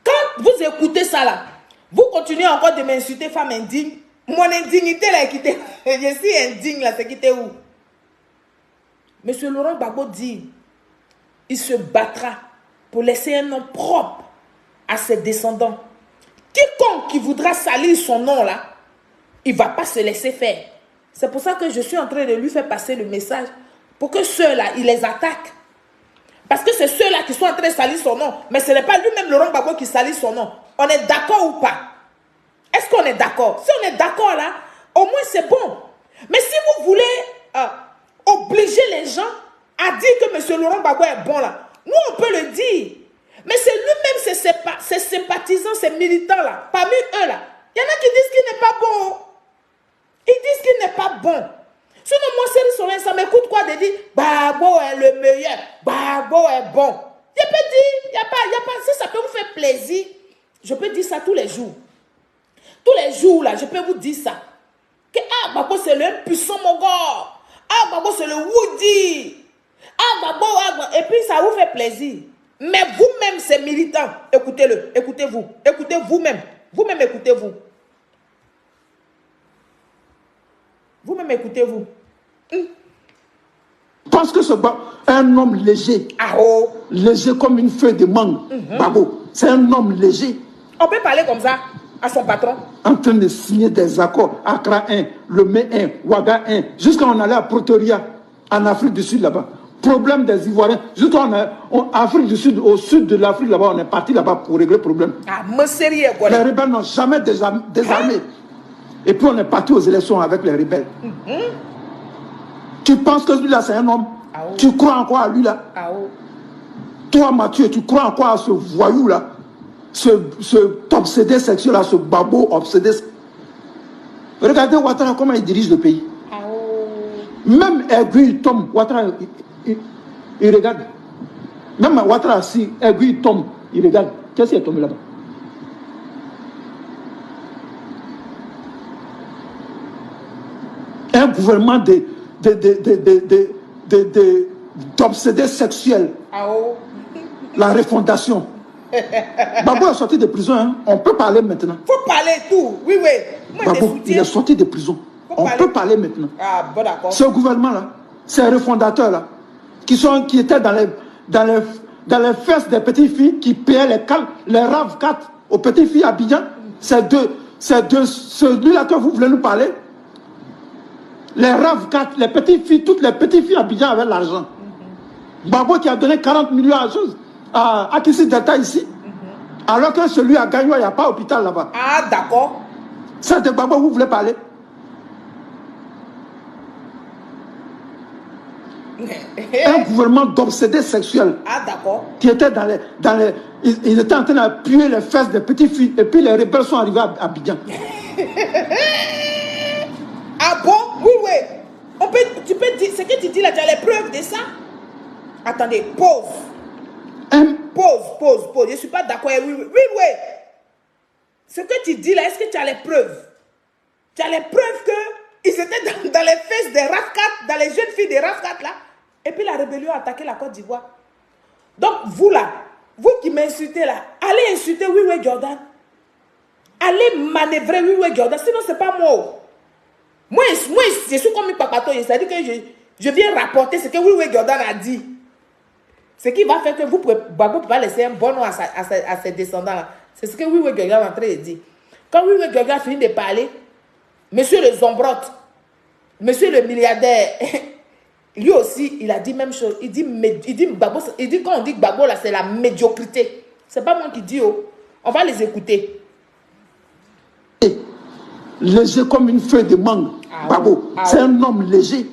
quand vous écoutez ça là, vous continuez encore de m'insulter, femme indigne. Mon indignité là est quittée. Je suis indigne là, c'est quitté où? Monsieur Laurent Gbagbo dit, il se battra pour laisser un nom propre à ses descendants. Quiconque qui voudra salir son nom là, il ne va pas se laisser faire. C'est pour ça que je suis en train de lui faire passer le message pour que ceux-là, il les attaque. Parce que c'est ceux-là qui sont en train de salir son nom. Mais ce n'est pas lui-même Laurent Gbagbo qui salit son nom. On est d'accord ou pas? Est-ce qu'on est d'accord? Si on est d'accord là, au moins c'est bon. Mais si vous voulez obliger les gens à dire que M. Laurent Gbagbo est bon là, nous on peut le dire. Mais c'est lui-même, ses sympathisants, ses militants là, parmi eux là, il y en a qui disent qu'il n'est pas bon. Ils disent qu'il n'est pas bon. Sinon, moi, c'est ça m'écoute quoi de dire Gbagbo est le meilleur, Gbagbo est bon. Je peux dire, il n'y a pas, si ça peut vous faire plaisir, je peux dire ça tous les jours. Tous les jours, là, je peux vous dire ça. Que Gbagbo, c'est le puissant Mogor. Gbagbo, c'est le Woody. Gbagbo, et puis ça vous fait plaisir. Mais vous-même, ces militants, écoutez-le, écoutez-vous. Écoutez vous-même. Vous-même, écoutez-vous. Vous-même, écoutez-vous. penses que un homme léger, léger comme une feuille de mangue, Babo, c'est un homme léger. On peut parler comme ça à son patron. En train de signer des accords, Accra 1, Lomé 1, Ouaga 1, jusqu'à on allait à Pretoria, en Afrique du Sud là-bas. Problème des Ivoiriens, jusqu'à Afrique du Sud, au sud de l'Afrique là-bas, on est parti là-bas pour régler le problème. Ah, mais sérieux quoi. Les rebelles n'ont jamais désarmé. Et puis on est parti aux élections avec les rebelles. Tu penses que lui-là, c'est un homme? Tu crois en quoi à lui-là? Toi, Mathieu, tu crois en quoi à ce voyou-là? Ce obsédé sexuel-là, ce babo obsédé. Regardez Ouattara, comment il dirige le pays. Même Aiguille tombe, Ouattara, il regarde. Même Ouattara, si Aiguille tombe, il regarde. Qu'est-ce qui est tombé là-bas? Un gouvernement d'obsédés sexuels. La refondation. Babo est sorti de prison, hein. On peut parler maintenant. Faut parler tout, oui, oui. Moi, Babo, il est sorti de prison. On peut parler maintenant. Ah, bon, d'accord. Ce gouvernement-là, ces refondateurs-là, qui étaient dans les fesses des petites filles, qui payaient les RAV4 aux petites filles à Abidjan, c'est de celui-là que vous voulez nous parler. Les RAV4, les petites filles, toutes les petites filles à Abidjan avaient l'argent. Babo qui a donné 40 millions à Kissi Delta ici, alors que celui à Gagnon, il n'y a pas d'hôpital là-bas. Ah, d'accord. C'est de Babo vous voulez parler. Un gouvernement d'obsédés sexuels. Ah, d'accord. Qui était ils étaient en train d'appuyer les fesses des petites filles, et puis les rebelles sont arrivés à Abidjan. Ah bon? Oui, oui. Tu peux dire, ce que tu dis là, tu as les preuves de ça? Attendez, pause. Pause. Je ne suis pas d'accord. Oui, oui, oui. Ce que tu dis là, est-ce que tu as les preuves? Tu as les preuves qu'ils étaient dans les fesses des RAF4, dans les jeunes filles des RAF4 là. Et puis la rébellion a attaqué la Côte d'Ivoire. Donc vous là, vous qui m'insultez là, allez insulter Wiwe Jordan. Allez manœuvrer Wiwe Jordan, sinon c'est pas moi. Moi, je suis comme un papato, c'est-à-dire que je viens rapporter ce que Wiwe Jordan a dit. Ce qui va faire que Babo ne peut pas laisser un bon nom à ses descendants. C'est ce que Wiwe Jordan est en train de dire. Quand Wiwe Jordan finit de parler, monsieur le Zombrote, monsieur le milliardaire, lui aussi, il a dit même chose. Il dit Babo, quand on dit Babo, là, c'est la médiocrité. C'est pas moi qui dis, oh. On va les écouter. Léger comme une feuille de mangue. Babo, c'est un homme léger.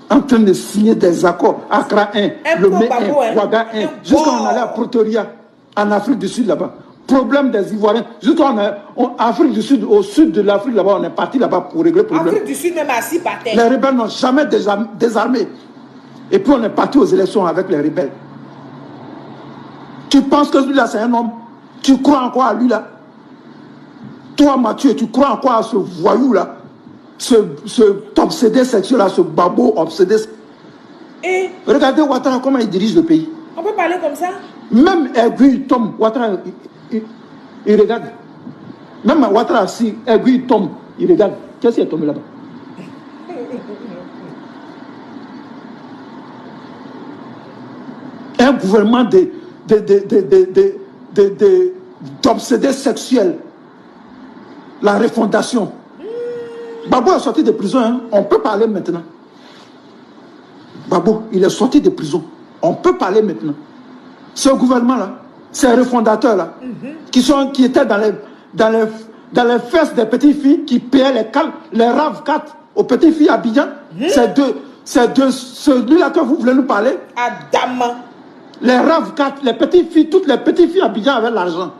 En train de signer des accords. Accra 1, Lomé 1, Ouaga 1, jusqu'à on allait à Pretoria, en Afrique du Sud là-bas. Problème des Ivoiriens, jusqu'à Afrique du Sud, au sud de l'Afrique là-bas, on est parti là-bas pour régler le problème. Afrique du Sud même assis par terre. Les rebelles n'ont jamais désarmé. Et puis on est parti aux élections avec les rebelles. Tu penses que lui-là, c'est un homme? Tu crois en quoi à lui-là? Toi, Mathieu, tu crois en quoi à ce voyou-là? Ce obsédé sexuel-là, ce babo obsédé. Et regardez Ouattara, comment il dirige le pays. On peut parler comme ça? Même Aiguille tombe, Ouattara, il regarde. Même Ouattara, si Aiguille tombe, il regarde. Qu'est-ce qui est tombé là-bas? Un gouvernement d'obsédés sexuels. La refondation. Babo est sorti de prison, hein. On peut parler maintenant. Babo, il est sorti de prison. On peut parler maintenant. Ce gouvernement-là, ces refondateurs-là, qui étaient dans les fesses des petites filles, qui payaient les RAV4 aux petites filles à Abidjan, c'est de celui-là que vous voulez nous parler. Adam. Les RAV4, les petites filles, toutes les petites filles à Abidjan avaient l'argent.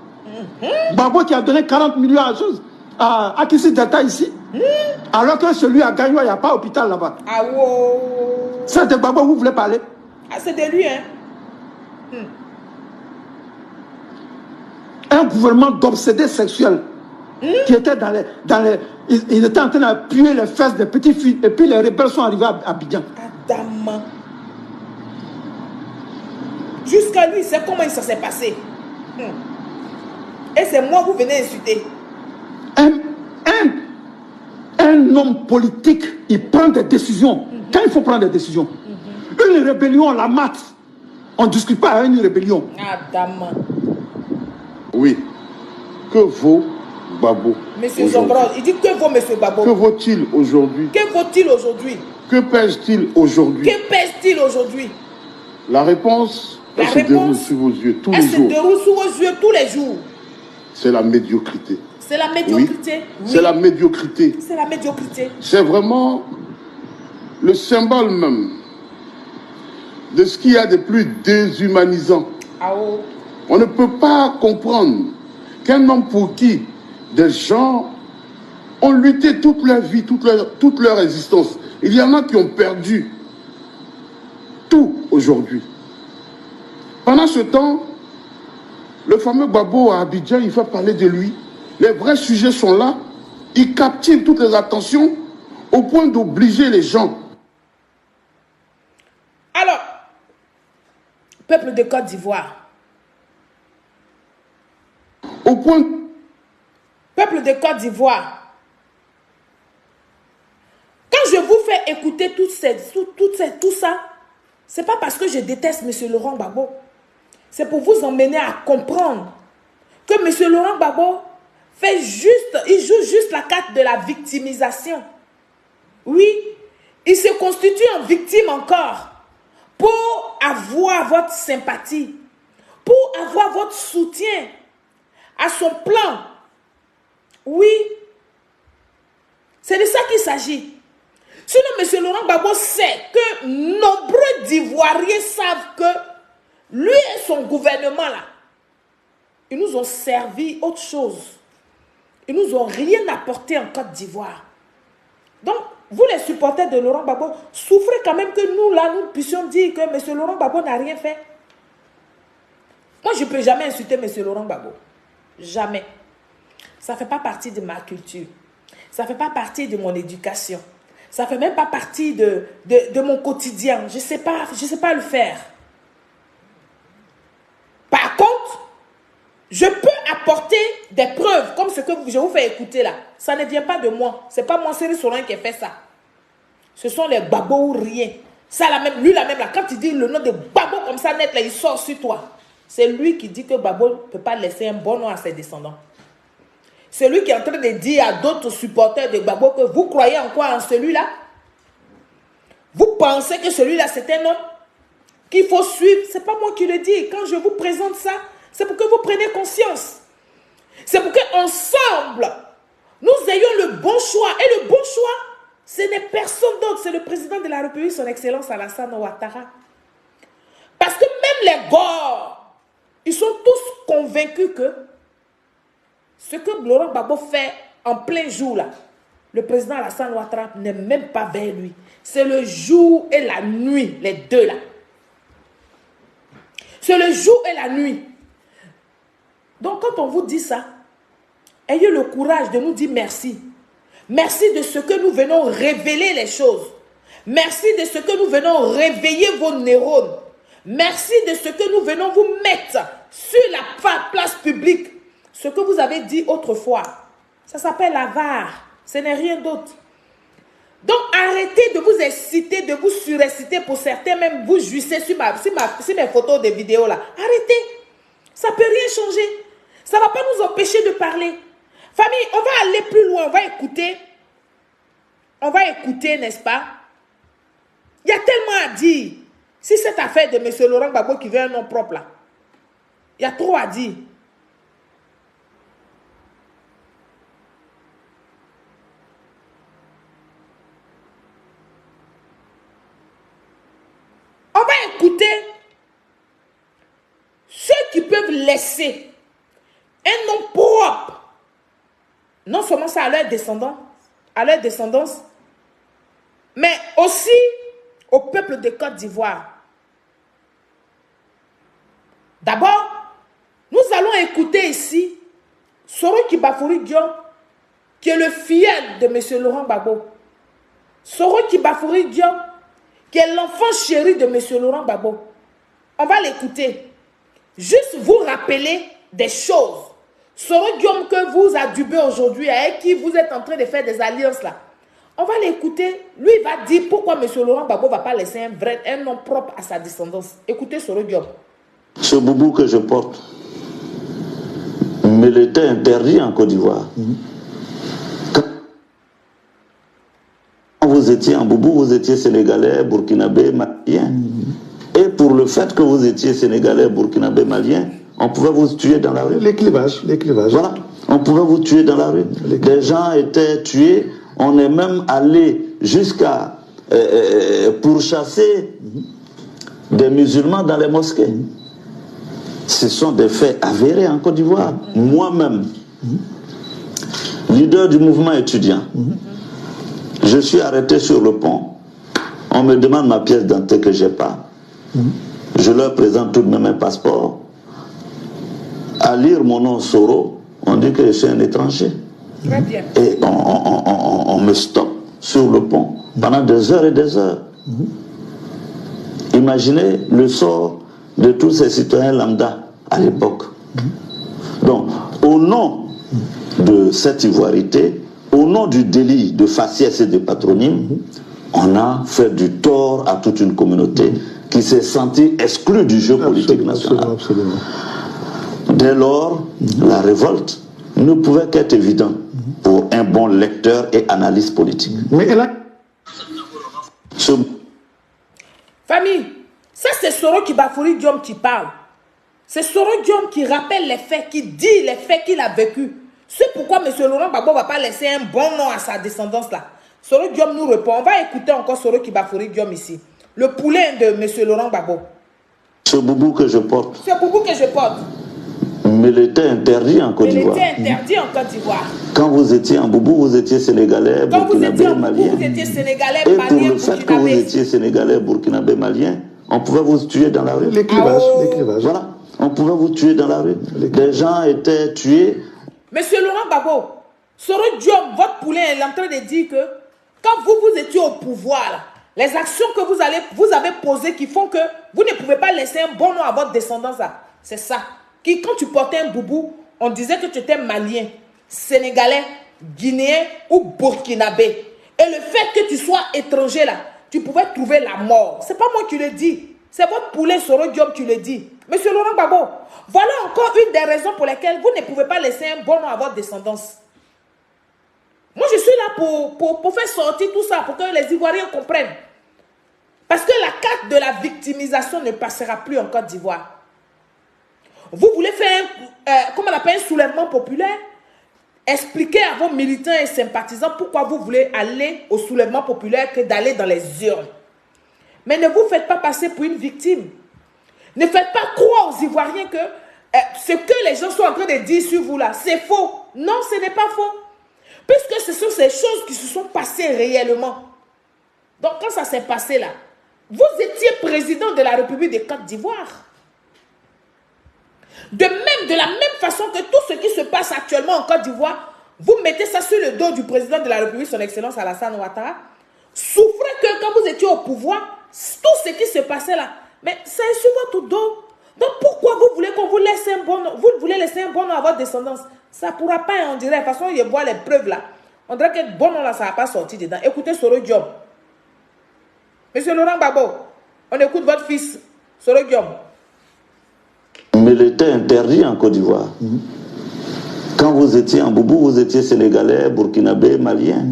Babo qui a donné 40 millions à Kissi Delta ici, alors que celui à Gagnon, il n'y a pas d'hôpital là-bas. Ah wow. C'est de Babo vous voulez parler? Ah, c'est de lui, hein? Un gouvernement d'obsédés sexuels qui était ils étaient en train d'appuyer les fesses des petites filles, et puis les rebelles sont arrivés à Abidjan. Adam. Jusqu'à lui, c'est comment ça s'est passé. Et c'est moi que vous venez insulter. Un homme politique, il prend des décisions Quand il faut prendre des décisions, une rébellion, on la mate. On ne discute pas à une rébellion. Ah, dame. Oui. Que vaut Gbagbo? Monsieur Zombros, il dit que vaut Monsieur Gbagbo? Que vaut-il aujourd'hui? Que vaut-il aujourd'hui? Que pèse-t-il aujourd'hui? Que pèse-t-il aujourd'hui? La réponse, elle se déroule sous vos yeux tous les jours. Elle se déroule sous vos yeux tous les jours. C'est la médiocrité. C'est la médiocrité. Oui. C'est la médiocrité. C'est la médiocrité. C'est vraiment le symbole même de ce qu'il y a de plus déshumanisant. Ah oh. On ne peut pas comprendre qu'un homme pour qui des gens ont lutté toute leur vie, toute leur existence. Il y en a qui ont perdu tout aujourd'hui. Pendant ce temps, le fameux Gbagbo à Abidjan, il fait parler de lui. Les vrais sujets sont là. Il captive toutes les attentions au point d'obliger les gens. Alors, peuple de Côte d'Ivoire. Au point... Peuple de Côte d'Ivoire. Quand je vous fais écouter tout ça, c'est pas parce que je déteste M. Laurent Gbagbo. C'est pour vous emmener à comprendre que M. Laurent Gbagbo il joue juste la carte de la victimisation. Oui, il se constitue en victime encore pour avoir votre sympathie, pour avoir votre soutien à son plan. Oui, c'est de ça qu'il s'agit. Sinon, M. Laurent Gbagbo sait que nombreux d'Ivoiriens savent que lui et son gouvernement, là, ils nous ont servi autre chose. Ils nous ont rien apporté en Côte d'Ivoire. Donc, vous les supporters de Laurent Gbagbo, souffrez quand même que nous, là, nous puissions dire que M. Laurent Gbagbo n'a rien fait. Moi, je ne peux jamais insulter M. Laurent Gbagbo. Jamais. Ça ne fait pas partie de ma culture. Ça ne fait pas partie de mon éducation. Ça ne fait même pas partie de mon quotidien. Je ne sais pas le faire. Par contre, je peux apporter des preuves comme ce que je vous fais écouter là. Ça ne vient pas de moi. Ce n'est pas mon Seri Solan qui a fait ça. Ce sont les Gbagbo ou rien. Ça, là même, lui là même, là, quand il dit le nom de Gbagbo comme ça net, là, il sort sur toi. C'est lui qui dit que Gbagbo ne peut pas laisser un bon nom à ses descendants. C'est lui qui est en train de dire à d'autres supporters de Gbagbo que vous croyez en quoi en celui-là? Vous pensez que celui-là c'est un homme qu'il faut suivre? Ce n'est pas moi qui le dis. Quand je vous présente ça, c'est pour que vous preniez conscience. C'est pour qu'ensemble, nous ayons le bon choix. Et le bon choix, ce n'est personne d'autre. C'est le président de la République, son Excellence Alassane Ouattara. Parce que même les Gors, ils sont tous convaincus que ce que Laurent Gbagbo fait en plein jour, là, le président Alassane Ouattara n'est même pas vers lui. C'est le jour et la nuit, les deux là. C'est le jour et la nuit. Donc quand on vous dit ça, ayez le courage de nous dire merci. Merci de ce que nous venons révéler les choses. Merci de ce que nous venons réveiller vos neurones. Merci de ce que nous venons vous mettre sur la place publique. Ce que vous avez dit autrefois, ça s'appelle l'avare. Ce n'est rien d'autre. Donc arrêtez de vous exciter, de vous surexciter pour certains, même vous jouissez sur mes photos de vidéos là. Arrêtez. Ça ne peut rien changer. Ça ne va pas nous empêcher de parler. Famille, on va aller plus loin, on va écouter. On va écouter, n'est-ce pas? Il y a tellement à dire. Si cette affaire de M. Laurent Gbagbo qui veut un nom propre là, il y a trop à dire. On va écouter ceux qui peuvent laisser un nom propre, non seulement ça à leur descendance, mais aussi au peuple de Côte d'Ivoire. D'abord, nous allons écouter ici Soroki Bafoury Diom, qui est le filleul de M. Laurent Gbagbo. Soroki Bafoury Diom, qui est l'enfant chéri de M. Laurent Gbagbo. On va l'écouter. Juste vous rappeler des choses. Soroki Diom que vous adubez aujourd'hui, avec qui vous êtes en train de faire des alliances là. On va l'écouter. Lui, il va dire pourquoi M. Laurent Gbagbo ne va pas laisser un nom propre à sa descendance. Écoutez Soro Diop. Ce boubou que je porte me l'était interdit en Côte d'Ivoire. Quand vous étiez en boubou, vous étiez sénégalais, burkinabé, malien. Et pour le fait que vous étiez sénégalais, burkinabé, malien, on pouvait vous tuer dans la rue. L'éclivage. Voilà, on pouvait vous tuer dans la rue. Des gens étaient tués. On est même allé jusqu'à pourchasser des musulmans dans les mosquées. Ce sont des faits avérés en Côte d'Ivoire. Moi-même, leader du mouvement étudiant, je suis arrêté sur le pont. On me demande ma pièce d'identité que je n'ai pas. Je leur présente tout de même un passeport. À lire mon nom Soro, on dit que je suis un étranger. Très bien. Et on me stoppe sur le pont pendant des heures et des heures. Imaginez le sort de tous ces citoyens lambda à l'époque. Donc, au nom de cette ivoirité, au nom du délit de faciès et de patronyme, on a fait du tort à toute une communauté qui s'est sentie exclue du jeu politique national. Absolument. Dès lors, la révolte ne pouvait qu'être évidente pour un bon lecteur et analyste politique. Mais elle a... Famille, ça c'est Soro Kibafori Diom qui parle. C'est Soro Diom qui rappelle les faits, qui dit les faits qu'il a vécu. C'est pourquoi M. Laurent Gbagbo ne va pas laisser un bon nom à sa descendance là. Soro Diom nous répond. On va écouter encore Soro Kibafori Diom ici. Le poulain de M. Laurent Gbagbo. Ce boubou que je porte me l'était interdit en Côte d'Ivoire. Quand vous étiez en boubou, vous étiez sénégalais, burkinabé, malien. Et pour le fait que vous étiez sénégalais, burkinabé, malien, on pouvait vous tuer dans la rue. L'éclivage. Voilà, on pouvait vous tuer dans la rue. Des gens étaient tués. Monsieur Laurent Gbagbo, Soro Diom, votre poulain est en train de dire que quand vous étiez au pouvoir, là, les actions que vous avez posées qui font que vous ne pouvez pas laisser un bon nom à votre descendance, c'est ça. Quand tu portais un boubou, on disait que tu étais malien, sénégalais, guinéen ou burkinabé. Et le fait que tu sois étranger là, tu pouvais trouver la mort. C'est pas moi qui le dis. C'est votre poulet Soro Diom qui le dit. Monsieur Laurent Gbagbo, voilà encore une des raisons pour lesquelles vous ne pouvez pas laisser un bon nom à votre descendance. Moi, je suis là pour faire sortir tout ça, pour que les Ivoiriens comprennent. Parce que la carte de la victimisation ne passera plus en Côte d'Ivoire. Vous voulez faire un soulèvement populaire? Expliquez à vos militants et sympathisants pourquoi vous voulez aller au soulèvement populaire que d'aller dans les urnes. Mais ne vous faites pas passer pour une victime. Ne faites pas croire aux Ivoiriens que ce que les gens sont en train de dire sur vous là, c'est faux. Non, ce n'est pas faux. Puisque ce sont ces choses qui se sont passées réellement. Donc quand ça s'est passé là, vous étiez président de la République de Côte d'Ivoire. De la même façon que tout ce qui se passe actuellement en Côte d'Ivoire, vous mettez ça sur le dos du président de la République, son Excellence Alassane Ouattara. Souffrez que quand vous étiez au pouvoir, tout ce qui se passait là, mais c'est sur votre dos. Donc pourquoi vous voulez qu'on vous laisse un bon nom? Vous voulez laisser un bon nom à votre descendance? Ça ne pourra pas, on dirait. De toute façon, il voit les preuves là. On dirait que bon nom là, ça ne va pas sortir dedans. Écoutez Soro Diom. Monsieur Laurent Gbagbo, on écoute votre fils, Soro Diom. Me l'était interdit en Côte d'Ivoire. Quand vous étiez en boubou, vous étiez sénégalais, burkinabé, malien.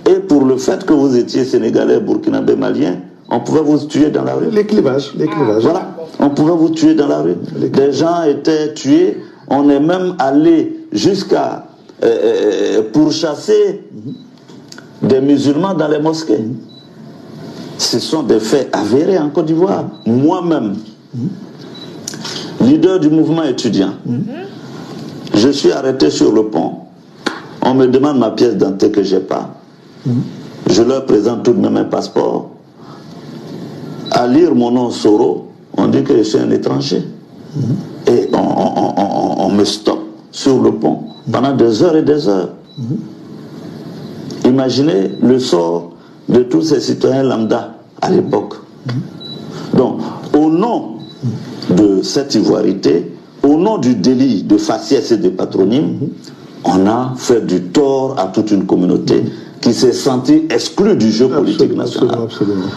Et pour le fait que vous étiez sénégalais, burkinabé, malien, on pouvait vous tuer dans la rue. L'éclivage. Voilà, on pouvait vous tuer dans la rue. Des gens étaient tués. On est même allé jusqu'à pourchasser des musulmans dans les mosquées. Ce sont des faits avérés en Côte d'Ivoire. Moi-même, leader du mouvement étudiant, je suis arrêté sur le pont. On me demande ma pièce d'identité que je n'ai pas. Je leur présente tout de même un passeport. À lire mon nom Soro, on dit que je suis un étranger. Et on me stoppe sur le pont pendant des heures et des heures. Imaginez le sort de tous ces citoyens lambda à l'époque. Donc, au nom de cette ivoirité, au nom du délit de faciès et de patronyme, on a fait du tort à toute une communauté qui s'est senti exclu du jeu politique national. Absolument.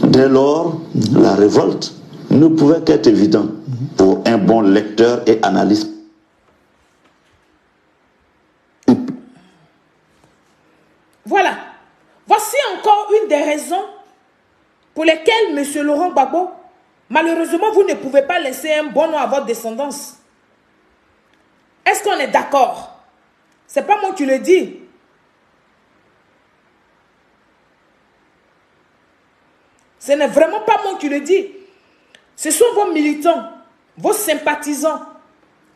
Dès lors, la révolte ne pouvait qu'être évidente pour un bon lecteur et analyste. Voilà. Voici encore une des raisons pour lesquelles, M. Laurent Gbagbo, malheureusement, vous ne pouvez pas laisser un bon nom à votre descendance. Est-ce qu'on est d'accord? Ce n'est pas moi qui le dis. Ce n'est vraiment pas moi qui le dis. Ce sont vos militants, vos sympathisants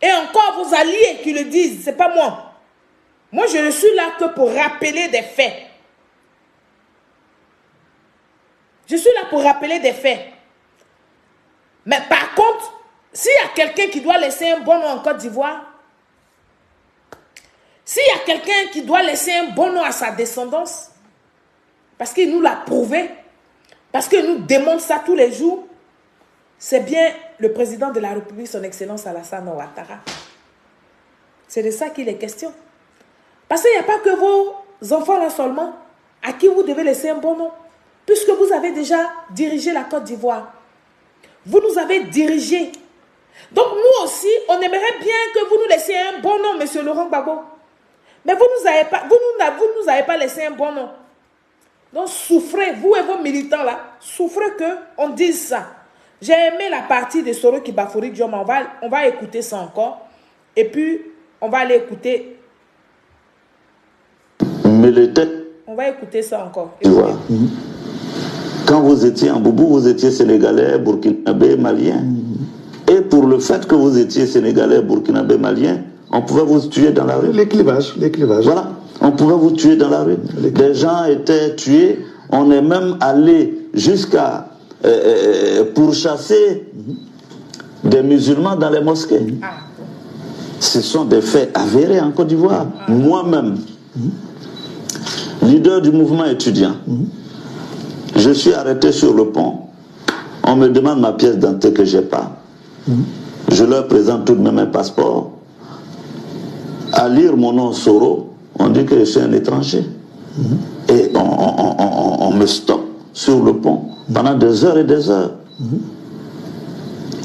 et encore vos alliés qui le disent. Ce n'est pas moi. Moi, je ne suis là que pour rappeler des faits. Je suis là pour rappeler des faits. Mais par contre, s'il y a quelqu'un qui doit laisser un bon nom en Côte d'Ivoire, s'il y a quelqu'un qui doit laisser un bon nom à sa descendance, parce qu'il nous l'a prouvé, parce qu'il nous démontre ça tous les jours, c'est bien le président de la République, son Excellence Alassane Ouattara. C'est de ça qu'il est question. Parce qu'il n'y a pas que vos enfants là seulement à qui vous devez laisser un bon nom, puisque vous avez déjà dirigé la Côte d'Ivoire. Vous nous avez dirigés. Donc nous aussi, on aimerait bien que vous nous laissiez un bon nom, M. Laurent Gbagbo. Mais vous nous avez pas laissé un bon nom. Donc souffrez, vous et vos militants là, souffrez qu'on dise ça. J'ai aimé la partie de Soro Kibafori Diom, on va écouter ça encore. Et puis, on va aller écouter. On va écouter ça encore. Quand vous étiez en Boubou, vous étiez sénégalais, burkinabé, malien. Et pour le fait que vous étiez sénégalais, burkinabé, malien, on pouvait vous tuer dans la rue. L'éclivage. Voilà, on pouvait vous tuer dans la rue. Des gens étaient tués. On est même allé jusqu'à pourchasser des musulmans dans les mosquées. Ce sont des faits avérés en Côte d'Ivoire. Moi-même, leader du mouvement étudiant, je suis arrêté sur le pont. On me demande ma pièce d'identité que je n'ai pas. Je leur présente tout de même un passeport. À lire mon nom Soro, on dit que je suis un étranger. Et on me stoppe sur le pont pendant des heures et des heures.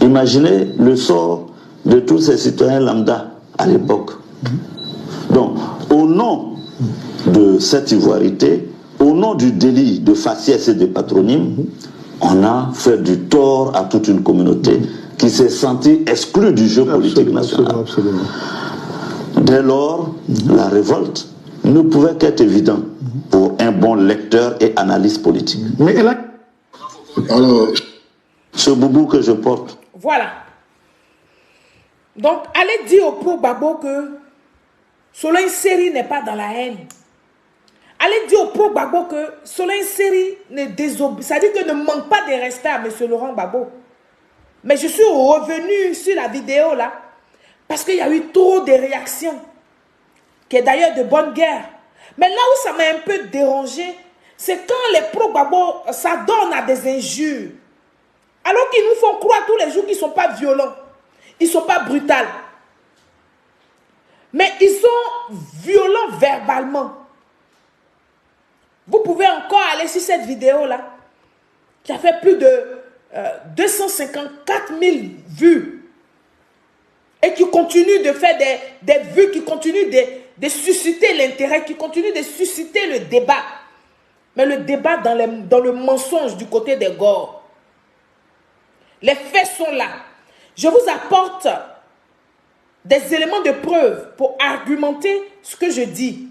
Imaginez le sort de tous ces citoyens lambda à l'époque. Donc, au nom de cette ivoirité, au nom du délit de faciès et de patronyme, on a fait du tort à toute une communauté qui s'est sentie exclue du jeu politique national. Absolument. Dès lors, la révolte ne pouvait qu'être évidente pour un bon lecteur et analyste politique. Mais elle a... Alors, Ce boubou que je porte. Voilà. Donc, allez dire au pro Gbagbo que Soleil Série n'est pas dans la haine. Allez dire au pro Gbagbo que Soleil Série ne désobéit. C'est-à-dire que ne manque pas de respect à M. Laurent Gbagbo. Mais je suis revenu sur la vidéo là, parce qu'il y a eu trop de réactions, qui est d'ailleurs de bonne guerre. Mais là où ça m'a un peu dérangé, c'est quand les pro-Gbagbo s'adonnent à des injures. Alors qu'ils nous font croire tous les jours qu'ils ne sont pas violents. Ils ne sont pas brutals. Mais ils sont violents verbalement. Vous pouvez encore aller sur cette vidéo-là, qui a fait plus de 254 000 vues. Et qui continue de faire des vues, qui continue de susciter l'intérêt, qui continue de susciter le débat. Mais le débat dans le mensonge du côté des Gors. Les faits sont là. Je vous apporte des éléments de preuve pour argumenter ce que je dis.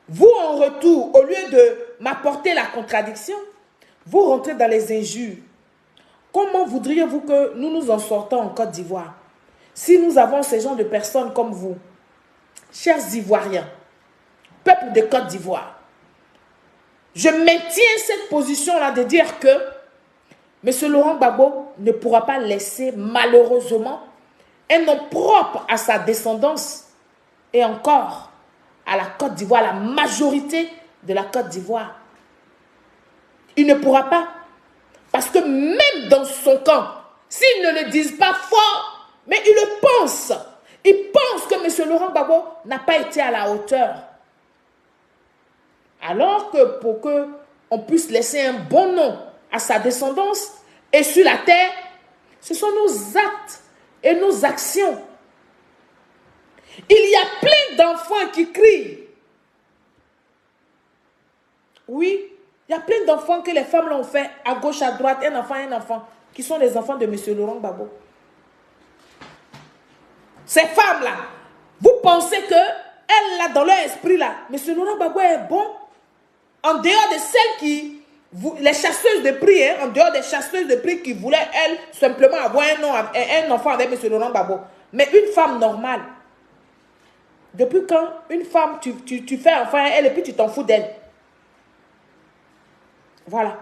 Vous, en retour, au lieu de m'apporter la contradiction, vous rentrez dans les injures. Comment voudriez-vous que nous nous en sortons en Côte d'Ivoire si nous avons ces gens de personnes comme vous, chers Ivoiriens, peuple de Côte d'Ivoire? Je maintiens cette position-là de dire que M. Laurent Gbagbo ne pourra pas laisser malheureusement un nom propre à sa descendance et encore à la Côte d'Ivoire, la majorité de la Côte d'Ivoire. Il ne pourra pas. Parce que même dans son camp, s'ils ne le disent pas fort, mais ils le pensent. Ils pensent que M. Laurent Gbagbo n'a pas été à la hauteur. Alors que pour que on puisse laisser un bon nom à sa descendance et sur la terre, ce sont nos actes et nos actions. Il y a plein d'enfants qui crient. Oui, il y a plein d'enfants que les femmes l'ont fait à gauche, à droite, un enfant, qui sont les enfants de M. Laurent Gbagbo. Ces femmes-là, vous pensez que elles, là, dans leur esprit, là, M. Laurent Gbagbo est bon? En dehors de celles qui, les chasseuses de prix, hein, en dehors des chasseuses de prix qui voulaient, elles, simplement avoir un enfant avec M. Laurent Gbagbo. Mais une femme normale, depuis quand une femme, tu fais enfant elle et puis tu t'en fous d'elle? Voilà.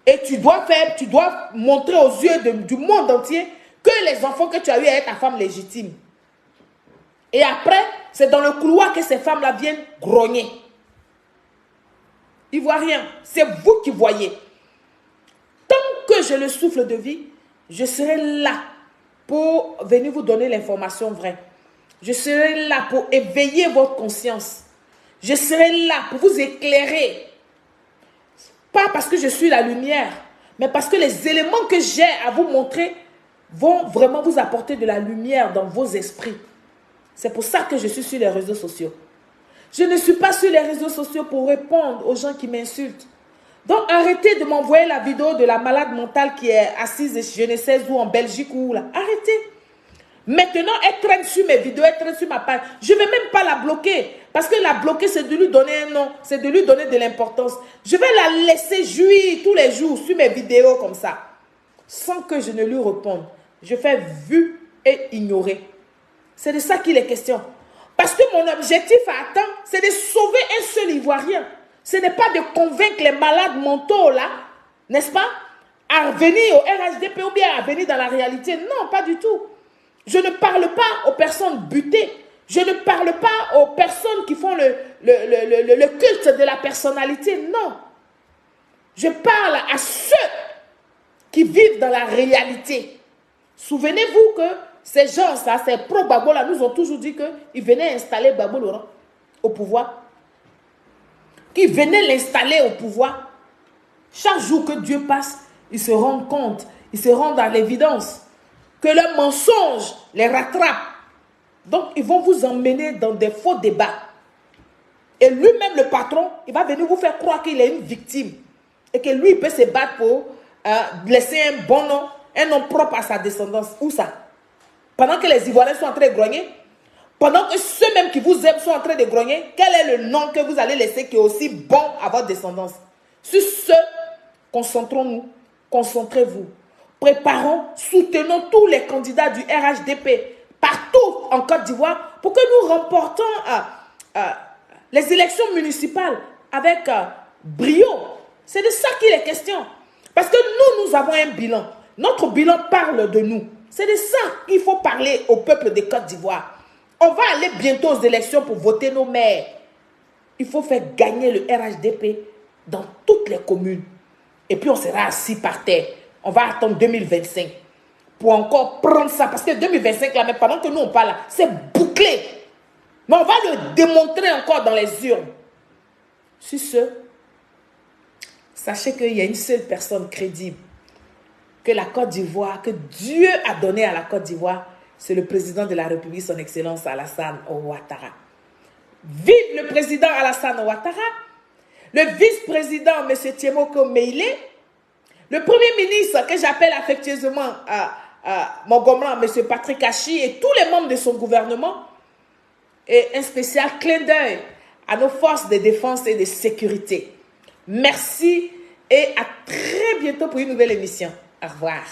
Et tu dois montrer aux yeux du monde entier que les enfants que tu as eu est ta femme légitime. Et après, c'est dans le couloir que ces femmes-là viennent grogner. Ils ne voient rien. C'est vous qui voyez. Tant que j'ai le souffle de vie, je serai là pour venir vous donner l'information vraie. Je serai là pour éveiller votre conscience. Je serai là pour vous éclairer. Pas parce que je suis la lumière, mais parce que les éléments que j'ai à vous montrer vont vraiment vous apporter de la lumière dans vos esprits. C'est pour ça que je suis sur les réseaux sociaux. Je ne suis pas sur les réseaux sociaux pour répondre aux gens qui m'insultent. Donc arrêtez de m'envoyer la vidéo de la malade mentale qui est assise je ne sais où en Belgique ou là. Arrêtez. Maintenant, elle traîne sur mes vidéos, elle traîne sur ma page. Je ne vais même pas la bloquer. Parce que la bloquer, c'est de lui donner un nom. C'est de lui donner de l'importance. Je vais la laisser jouir tous les jours sur mes vidéos comme ça. Sans que je ne lui réponde. Je fais vu et ignorer. C'est de ça qu'il est question. Parce que mon objectif à atteindre, c'est de sauver un seul Ivoirien. Ce n'est pas de convaincre les malades mentaux là, n'est-ce pas, à venir au RHDP ou bien à venir dans la réalité. Non, pas du tout. Je ne parle pas aux personnes butées. Je ne parle pas aux personnes qui font le culte de la personnalité. Non. Je parle à ceux qui vivent dans la réalité. Souvenez-vous que ces gens-là, ces pro-Gbagbo-là, nous ont toujours dit qu'ils venaient installer Gbagbo Laurent au pouvoir. Qu'ils venaient l'installer au pouvoir. Chaque jour que Dieu passe, ils se rendent compte, ils se rendent à l'évidence que le mensonge les rattrape. Donc, ils vont vous emmener dans des faux débats. Et lui-même, le patron, il va venir vous faire croire qu'il est une victime. Et que lui, il peut se battre pour laisser un bon nom, un nom propre à sa descendance. Où ça? Pendant que les Ivoiriens sont en train de grogner, pendant que ceux-mêmes qui vous aiment sont en train de grogner, quel est le nom que vous allez laisser qui est aussi bon à votre descendance? Sur ce, concentrons-nous, concentrez-vous. Préparons, soutenons tous les candidats du RHDP partout en Côte d'Ivoire pour que nous remportons les élections municipales avec brio. C'est de ça qu'il est question. Parce que nous avons un bilan. Notre bilan parle de nous. C'est de ça qu'il faut parler au peuple de Côte d'Ivoire. On va aller bientôt aux élections pour voter nos maires. Il faut faire gagner le RHDP dans toutes les communes. Et puis on sera assis par terre. On va attendre 2025 pour encore prendre ça. Parce que 2025, là, mais pendant que nous on parle, c'est bouclé. Mais on va le démontrer encore dans les urnes. Sur ce, sachez qu'il y a une seule personne crédible que la Côte d'Ivoire, que Dieu a donné à la Côte d'Ivoire, c'est le président de la République, son Excellence Alassane Ouattara. Vive le président Alassane Ouattara, le vice-président M. Tiemoko Meïlé, le premier ministre que j'appelle affectueusement mon gommant, M. Patrick Achi, et tous les membres de son gouvernement, et un spécial clin d'œil à nos forces de défense et de sécurité. Merci et à très bientôt pour une nouvelle émission. Au revoir.